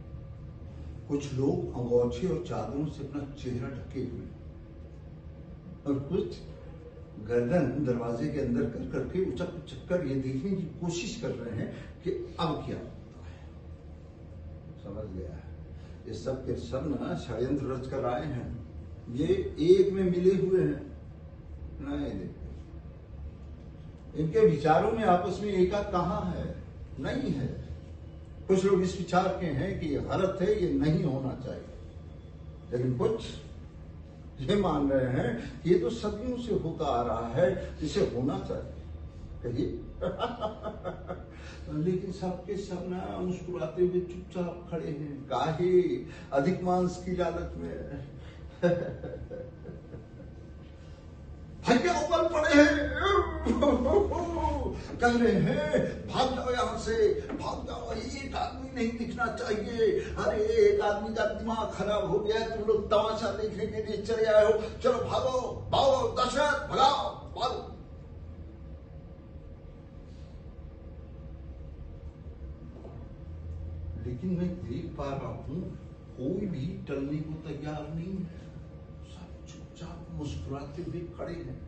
कुछ लोग अंगोछे और चादरों से अपना चेहरा ढके हुए, और कुछ गर्दन दरवाजे के अंदर कर करके उचक उचक कर ये देखने की कोशिश कर रहे हैं कि अब क्या होता है। समझ गया, ये सब के सब ना षड्यंत्र रच कर आए हैं। ये एक में मिले हुए हैं। नहीं देखते, इनके विचारों में आपस में एका कहाँ है? नहीं है। कुछ लोग इस विचार के हैं कि ये गलत है, ये नहीं होना चाहिए, लेकिन कुछ ये मान रहे हैं कि ये तो सदियों से होता आ रहा है, इसे होना चाहिए। कहिए लेकिन सबके सब ना मुस्कुराते हुए चुपचाप खड़े हैं। काहे? अधिक मांस की लालच में। भैया उबल पड़े हैं, कह रहे हैं भाग जाओ यहां से, भाग जाओ, एक आदमी नहीं दिखना चाहिए। अरे एक आदमी का दिमाग खराब हो गया, तुम लोग तमाशा देखने के लिए चले आए हो, चलो भागो भागो, दशरथ भगाओ, भागो। लेकिन मैं देख पा रहा हूं कोई भी टलने को तैयार नहीं है। सब चुपचाप मुस्कुराते हुए खड़े हैं।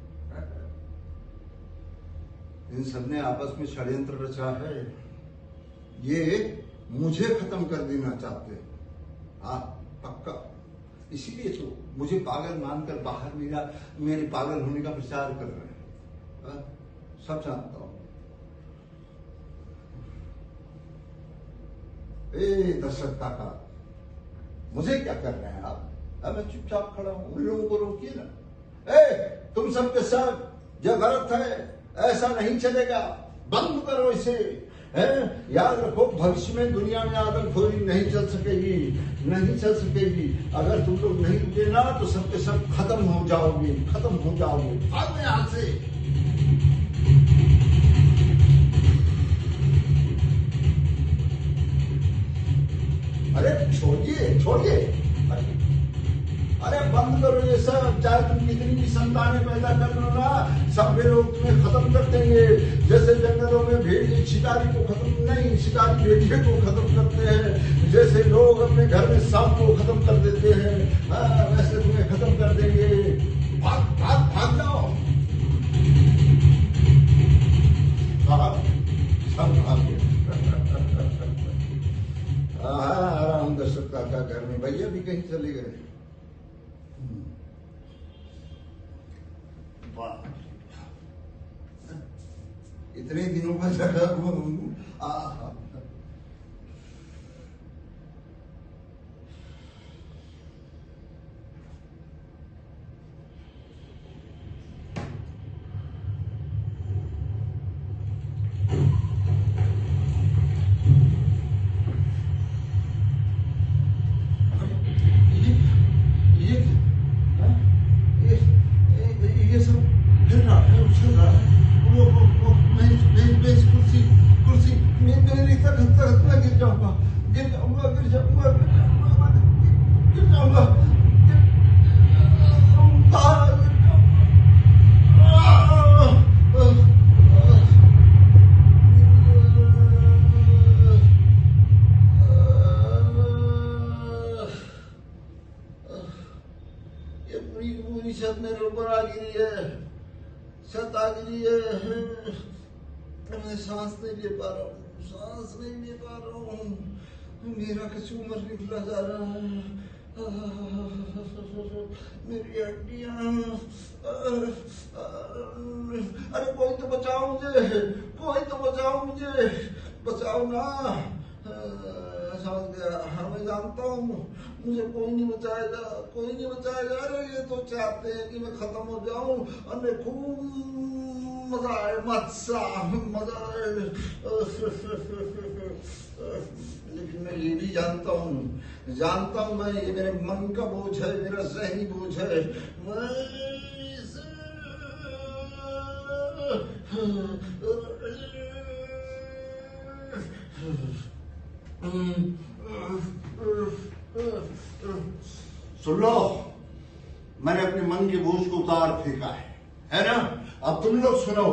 इन सबने आपस में षड्यंत्र रचा है। ये मुझे खत्म कर देना चाहते हैं। हाँ पक्का, इसीलिए तो मुझे पागल मानकर बाहर मेरे पागल होने का प्रचार कर रहे हैं। सब जानता हूं। दशरथ काका, मुझे क्या कर रहे हैं आप? अब मैं चुपचाप खड़ा हूं, उन लोगों को रोकिए ना। तुम सबके सब, यह गलत है, ऐसा नहीं चलेगा, बंद करो इसे। याद रखो, भविष्य में दुनिया में आदमखोरी नहीं चल सकेगी, नहीं चल सकेगी। अगर तुम लोग नहीं रुके ना तो सबके सब खत्म हो जाओगे, खत्म हो जाओगे। भागो यहां से। अरे छोड़िए छोड़िए, अरे बंद करो ये सब। चाहे तुम कितनी भी संतानें पैदा कर लो ना, सब लोग तुम्हें खत्म कर देंगे। जैसे जंगलों में भेड़िए शिकारी को खत्म नहीं, शिकारी भेड़िए को खत्म करते हैं, जैसे लोग अपने घर में सांप को खत्म कर देते हैं, वैसे तुम्हें खत्म कर देंगे। भाग भाग भाग जाओ। सब भाग आराम दशरथ काका घर में। भैया भी कहीं चले गए। इतने दिनों का जगह ये सब हिल रहा है, उछल रहा है। वो मेज कुर्सी मेरी तरफ मैं गिर जाऊंगा, गिर जाऊंगा, गिर जाऊंगा, गिर जाऊंगा। ये पूरी छत मेरे ऊपर आ गिरी है, छत आ गिरी है। मैं सांस नहीं ले पा रहा हूँ, सांस नहीं ले पा रहा हूँ। मेरा कसूमर निकला जा रहा है। मेरी हड्डियां, अरे कोई तो बचाओ मुझे, कोई तो बचाओ मुझे, बचाओ ना। समझ गया, हाँ मैं जानता हूँ मुझे कोई नहीं बचाएगा, कोई नहीं बचाएगा। अरे ये तो चाहते हैं कि मैं खत्म हो जाऊं और मैं खूब मजा आए, मजा आए। लेकिन मैं ये भी जानता हूँ मैं, ये मेरे मन का बोझ है, मेरा ज़हनी बोझ है। सुन लो, मैंने अपने मन के बोझ को उतार फेंका है ना? अब तुम लोग सुनो,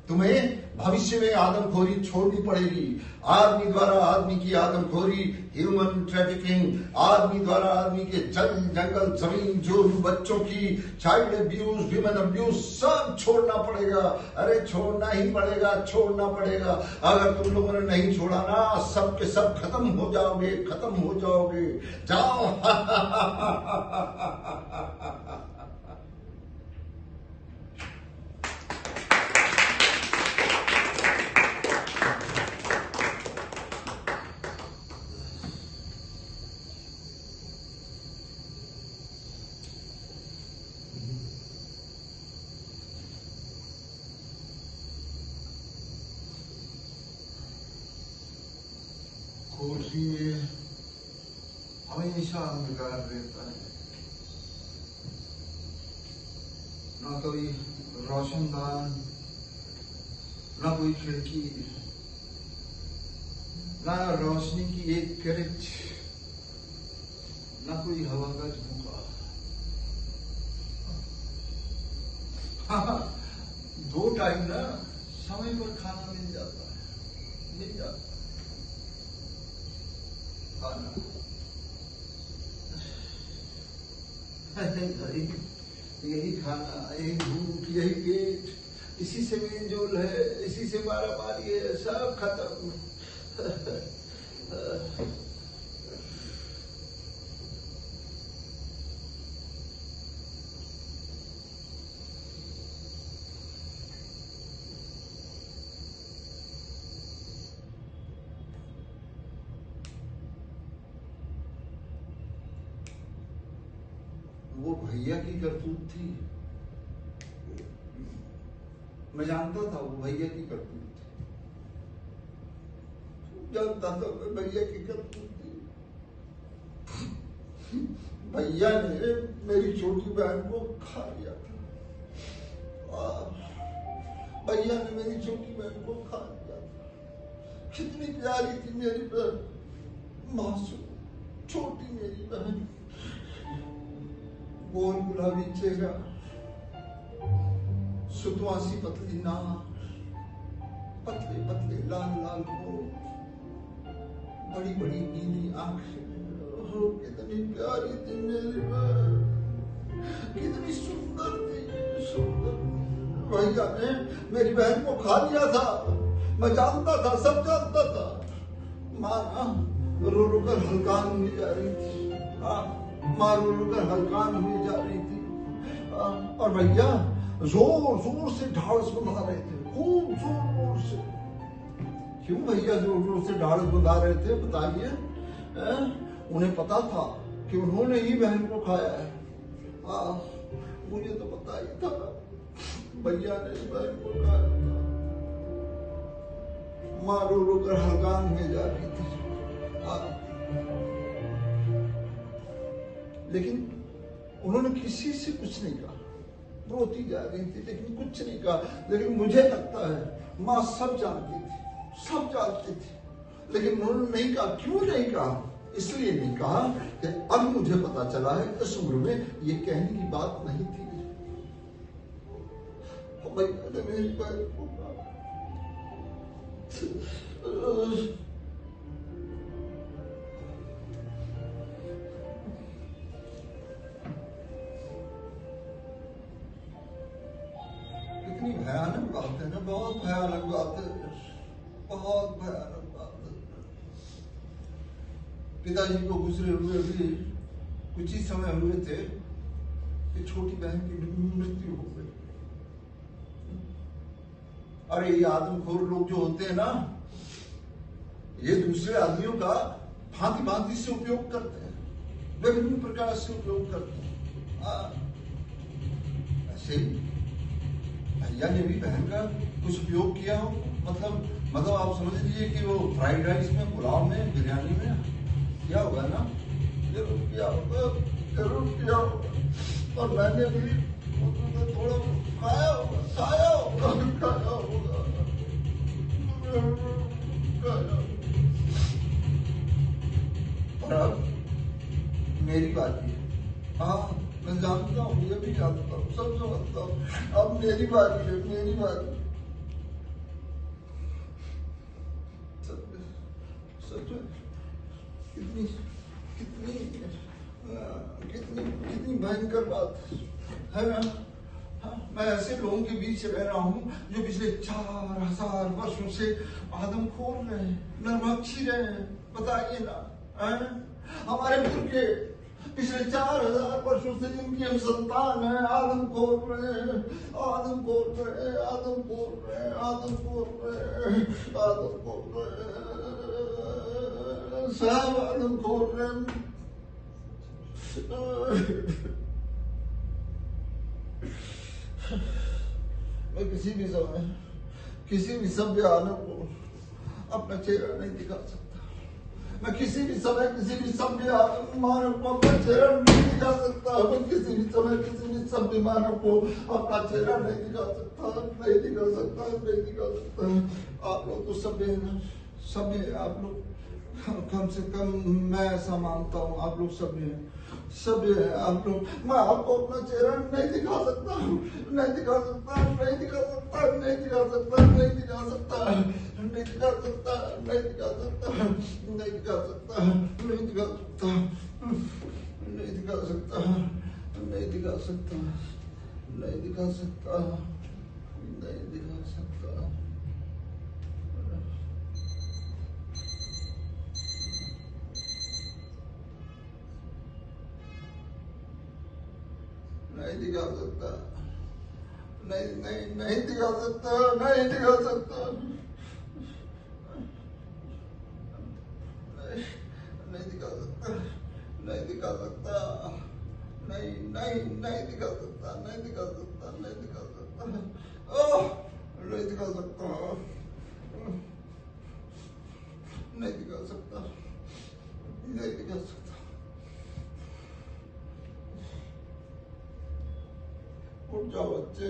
तुम्हें भविष्य में आदमखोरी छोड़नी पड़ेगी। आदमी द्वारा आदमी की आदमखोरी, ह्यूमन ट्रैफिकिंग, आदमी द्वारा आदमी के जंगल, जमीन, जोर, बच्चों की चाइल्ड अब्यूज, विमेन अब्यूज, सब छोड़ना पड़ेगा। अरे छोड़ना ही पड़ेगा, छोड़ना पड़ेगा। अगर तुम लोगों ने नहीं छोड़ा ना, सब के सब खत्म हो जाओगे, खत्म हो जाओगे। जाओ। कोठी हमेशा अंधकार रहता है, ना कोई रोशनदान, ना कोई खिड़की, ना रोशनी की एक किरण, ना कोई हवा का झोंका। हाँ, 2 टाइम ना समय पर खाना मिल जाता है, मिल जाता है खाना। यही खाना, यही भूख, यही पेट, इसी से मेलजोल है, इसी से मारामारी है, सब खत्म। वो भैया की करतूत थी, मैं जानता था वो भैया की करतूत थी, जानता था मैं भैया की करतूत थी। भैया ने मेरी छोटी बहन को खा लिया था, भैया ने मेरी छोटी बहन को खा लिया था। कितनी प्यारी थी मेरी बहन, मासूम छोटी मेरी बहन, गोल गुलाबी चेहरा, सुतवासी पतली नाक, पतले पतले लाल लाल होठ, बड़ी बड़ी नीली आंखें। कितनी प्यारी थी मेरी बहन, कितनी सुंदर थी, सुंदर। भैया ने मेरी बहन को खा लिया था, मैं जानता था, सब जानता था। माँ रो रो कर हल्कान हुई जा रही थी, माँ रो रो कर हल्कान हुई जा रही थी, और भैया जोर जोर से ढाढ़स बंधा रहे थे, खूब जोर जोर से। क्यों भैया जोर जोर से ढाढ़स बंधा रहे थे बताइए? उन्हें पता था कि उन्होंने ही बहन को खाया है। मुझे तो पता ही था भैया ने बहन को खाया था। माँ रो रो कर हल्कान में जा रही थी, लेकिन उन्होंने किसी से कुछ नहीं कहा। रोती जा रही थी लेकिन कुछ नहीं कहा। लेकिन मुझे लगता है माँ सब जानती थी, सब जानती थी, लेकिन उन्होंने नहीं कहा। क्यों नहीं कहा? इसलिए नहीं कहा कि अब मुझे पता चला है इस उम्र में ये कहने की बात नहीं थी। मेरी बहन को कितनी भयानक बात है ना, बहुत भयानक बात है, बहुत भयानक बात है। पिताजी को गुजरे हुए भी कुछ ही समय हुए थे कि छोटी बहन की मृत्यु हो गई। अरे ये आदमखोर लोग जो होते हैं ना, ये दूसरे आदमियों का भांति भांति से उपयोग करते हैं, विभिन्न प्रकार से उपयोग करते हैं। ऐसे ही भैया ने भी बहन का कुछ उपयोग किया हो, मतलब आप समझ लीजिए कि वो फ्राइड राइस में, पुलाव में, बिरयानी में किया होगा ना, जरूर किया होगा, जरूर किया होगा। और मैंने भी उसमें थोड़ा खाया होगा, खाया होगा, खाया होगा, खाया। और अब मेरी बारी है। हाँ, मैं जानता हूँ, ये भी जानता हूँ, सब समझता हूँ। अब मेरी बारी है, मेरी बारी। सच में कितनी कितनी कितनी कितनी भयंकर बात है ना। मैं ऐसे लोगों के बीच रह रहा हूँ जो पिछले 4000 वर्षों से आदमखोर रहे, नरभक्षी रहे। बताइए ना, हमारे बुजुर्ग पिछले 4000 वर्षों से जिनकी हम संतान है, आदमखोर रहे, आदमखोर रहे, आदमखोर रहे, आदमखोर रहे, आदमखोर रहे, सब आदमखोर रहे। मैं किसी भी समय, किसी भी सभ्य आदम को अपना चेहरा नहीं दिखा सकता। मैं किसी भी समय, किसी भी सभ्य मानव को अपना चेहरा नहीं दिखा सकता। मैं किसी भी समय, किसी भी सभ्य मानव को अपना चेहरा नहीं दिखा सकता, नहीं दिखा सकता, नहीं दिखा सकता। आप लोग तो सभ्य है ना, सभ्य आप लोग, कम से कम मैं ऐसा मानता हूँ, आप लोग सभ्य हैं, सभ्य है आप लोग। मैं आपको अपना चेहरा नहीं दिखा सकता, नहीं दिखा सकता, नहीं दिखा सकता, नहीं दिखा सकता, नहीं दिखा सकता, नहीं दिखा सकता, नहीं दिखा सकता, नहीं दिखा सकता, नहीं दिखा सकता, नहीं दिखा सकता, नहीं दिखा सकता, नहीं दिखा सकता, नहीं दिखा सकता। नहीं दिखा सकता, नहीं नहीं नहीं दिखा सकता, नहीं दिखा सकता, नहीं दिखा सकता, नहीं दिखा सकता, नहीं नहीं नहीं दिखा सकता, नहीं दिखा सकता, नहीं दिखा सकता, नहीं दिखा सकता, नहीं दिखा सकता, नहीं दिखा सकता। उठ जाओ बच्चे,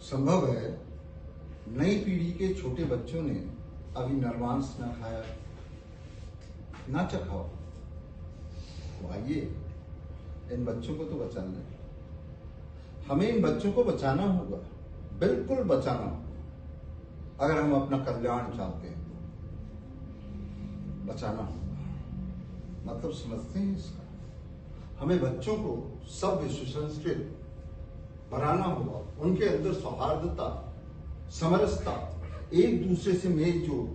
संभव है नई पीढ़ी के छोटे बच्चों ने अभी नरमांस ना खाया, ना चखा हो, तो आइए इन बच्चों को तो बचा लें। हमें इन बच्चों को बचाना होगा, बिल्कुल बचाना होगा। अगर हम अपना कल्याण चाहते हैं तो बचाना होगा। मतलब समझते हैं इसका? हमें बच्चों को सभ्य सुसंस्कृत बनाना होगा, उनके अंदर सौहार्दता, समरसता, एक दूसरे से मेल जोल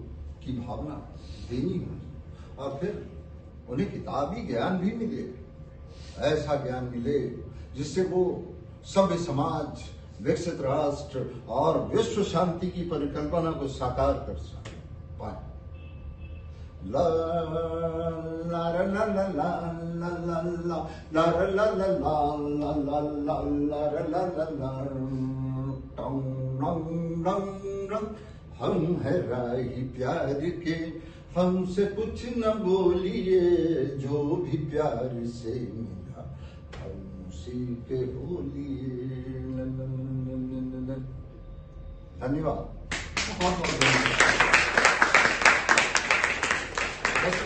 की भावना देनी होगी। और फिर उन्हें किताबी ज्ञान भी मिले, ऐसा ज्ञान मिले जिससे वो सभ्य समाज, विकसित राष्ट्र और विश्व शांति की परिकल्पना को साकार कर पाए। ला ला ला ला ला ला ला ला ला ला ला ला ला ला ला ला ला ला। हम है राही प्यार के, हमसे कुछ न बोलिए, जो भी प्यार से मिला हम उसी के बोलिए। धन्यवाद, बहुत बहुत धन्यवाद। बस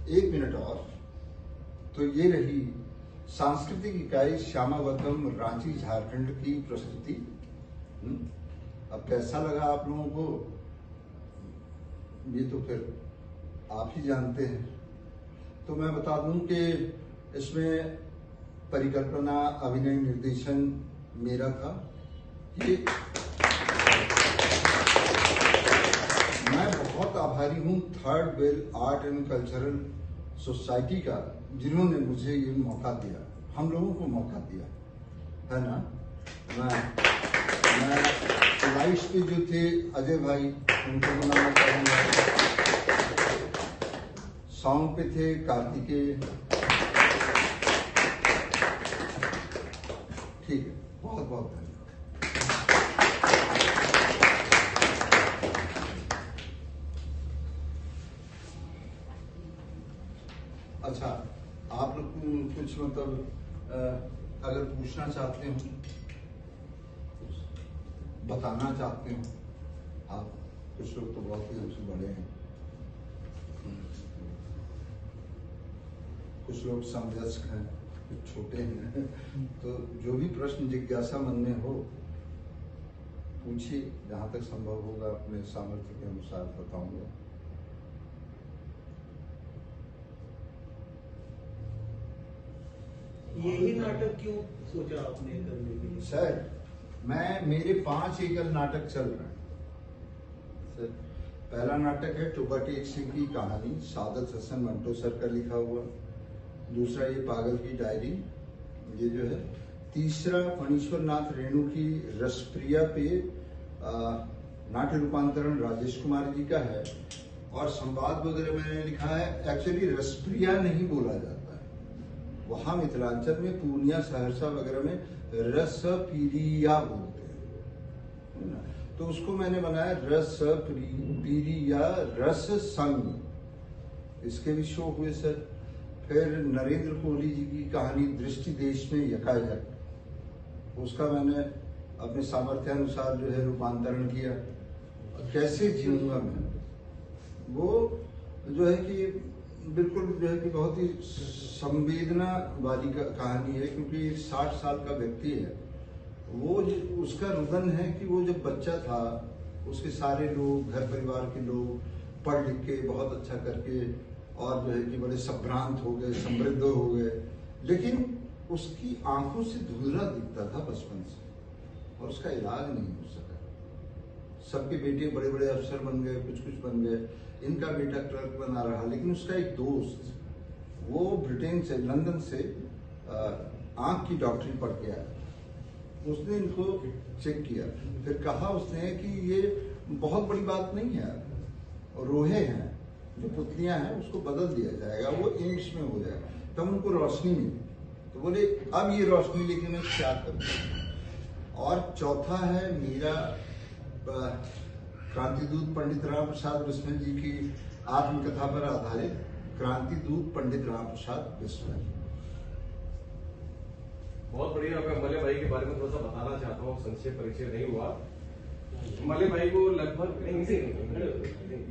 एक मिनट और, तो ये रही सांस्कृतिक इकाई श्यामावतम रांची झारखंड की प्रस्तुति। अब कैसा लगा आप लोगों को, ये तो फिर आप ही जानते हैं। तो मैं बता दूं कि इसमें परिकल्पना, अभिनय, निर्देशन मेरा था। ये मैं बहुत आभारी हूँ third well art and cultural society का, जिन्होंने मुझे ये मौका दिया, हम लोगों को मौका दिया है ना। मैं लाइट्स पे जो थे अजय भाई, उनको बनाना चाहूँगा। साउंड पे थे कार्तिकेय। ठीक है, बहुत बहुत धन्यवाद। अच्छा, आप लोग कुछ मतलब अगर पूछना चाहते हो, बताना चाहते हो, आप कुछ लोग तो बहुत ही हमसे बड़े हैं, कुछ लोग समवयस्क हैं, कुछ छोटे हैं, तो जो भी प्रश्न जिज्ञासा मन में हो पूछिए, जहां तक संभव होगा अपने सामर्थ्य के अनुसार बताऊंगा। यही नाटक क्यों सोचा आपने करने के लिए? सर, मेरे 5 एकल नाटक चल रहे हैं सर। पहला नाटक है टोबा टेक सिंह की कहानी, सादत हसन मंटो सर का लिखा हुआ। दूसरा ये पागल की डायरी, ये जो है। तीसरा फणीश्वर नाथ रेणु की रसप्रिया पे नाट्य रूपांतरण राजेश कुमार जी का है। और संवाद वगैरह मैंने लिखा है। एक्चुअली रसप्रिया नहीं बोला जाता है, वहां मिथिलांचल में पूर्णिया, सहरसा वगैरह में रसपीरिया बोलते हैं, तो उसको मैंने बनाया रसपीरिया, रस संग। इसके भी शो हुए सर। फिर नरेंद्र कोहली जी की कहानी दृष्टि देश में यकायक, उसका मैंने अपने सामर्थ्यानुसार जो है रूपांतरण किया। कैसे जीऊंगा मैं, वो जो है कि बिल्कुल जो है कि बहुत ही संवेदना वाली कहानी है, क्योंकि 60 साल का व्यक्ति है। वो उसका रुदन है कि वो जब बच्चा था, उसके सारे लोग, घर परिवार के लोग पढ़ लिख के बहुत अच्छा करके और जो है कि बड़े संभ्रांत हो गए, समृद्ध हो गए, लेकिन उसकी आंखों से धुंधला दिखता था बचपन से, और उसका इलाज नहीं हो सका। सबके बेटे बड़े बड़े अफसर बन गए, कुछ कुछ बन गए, इनका बेटा क्लर्क बना रहा। लेकिन उसका एक दोस्त, वो ब्रिटेन से, लंदन से आंख की डॉक्टरी पढ़ के आया। उसने इनको चेक किया, फिर कहा उसने कि ये बहुत बड़ी बात नहीं है, रोहे हैं, जो पुतलियां हैं उसको बदल दिया जाएगा, वो इंग्लिश में हो जाएगा। तब उनको रोशनी मिली, तो बोले अब ये रोशनी लेके मैं क्या करूं। और चौथा है मेरा क्रांतिदूत पंडित राम प्रसाद बिस्मिल जी की आत्मकथा पर आधारित क्रांतिदूत पंडित राम प्रसाद बिस्मिल। बहुत बढ़िया। मैं मले भाई के बारे में थोड़ा सा बताना चाहता हूँ, संक्षेप परिचय नहीं हुआ। मले भाई को लगभग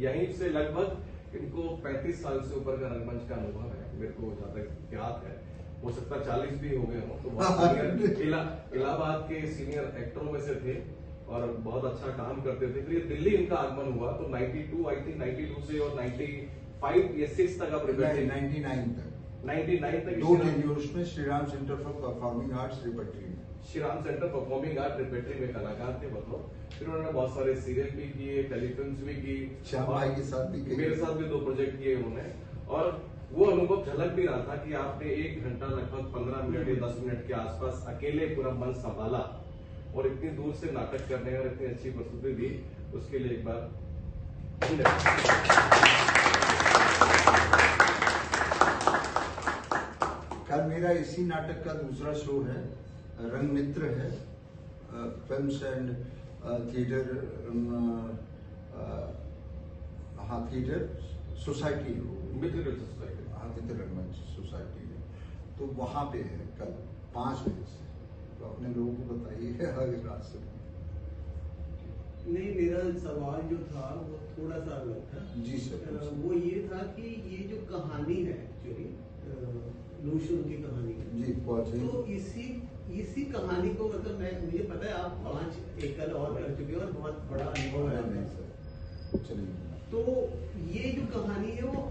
यहीं से लगभग इनको 35 साल से ऊपर का रंगमंच का अनुभव है, मेरे को जहाँ तक ज्ञात है। हो सकता 40 भी हो गए हों। तो इलाहाबाद के सीनियर एक्टरों में से थे और बहुत अच्छा काम करते थे। फिर दिल्ली इनका आगमन हुआ तो 92 आई थिंक 92 से और 95 या 6 तक आप 99 तक 2 टेन्योर्स में Shriram centre for performing arts repertory में, Shriram centre performing art repertory में कलाकार थे बतौर। फिर उन्होंने बहुत सारे सीरियल भी किए, टेलीफिल्म्स भी की, श्याम भाई के साथ भी, मेरे साथ भी 2 प्रोजेक्ट किए उन्होंने। और वो अनुभव झलक भी रहा था कि आपने 1 घंटा लगभग 15 मिनट या 10 मिनट के आसपास अकेले पूरा मन संभाला और इतनी दूर से नाटक करने और इतनी अच्छी प्रस्तुति दी, उसके लिए एक बार कल मेरा इसी नाटक का दूसरा शो है, रंग मित्र है, फिल्म्स एंड थिएटर, हाँ थिएटर सोसाइटी, मित्र सोसाइटी, हाँ मित्र रंगमंच सोसाइटी है। तो वहाँ पे है कल 5 बजे से, तो अपने लोगों को बताइए अगर रात से। नहीं, मेरा सवाल जो था वो थोड़ा सा अलग था। जी सर। वो ये था कि ये जो कहानी है एक्चुअली लूशुन की कहानी है जी, तो इसी कहानी को मतलब मुझे पता है आप 5 एकल और कर चुके हो और बहुत बड़ा अनुभव है। नहीं सर, कुछ नहीं। तो ये जो कहानी है वो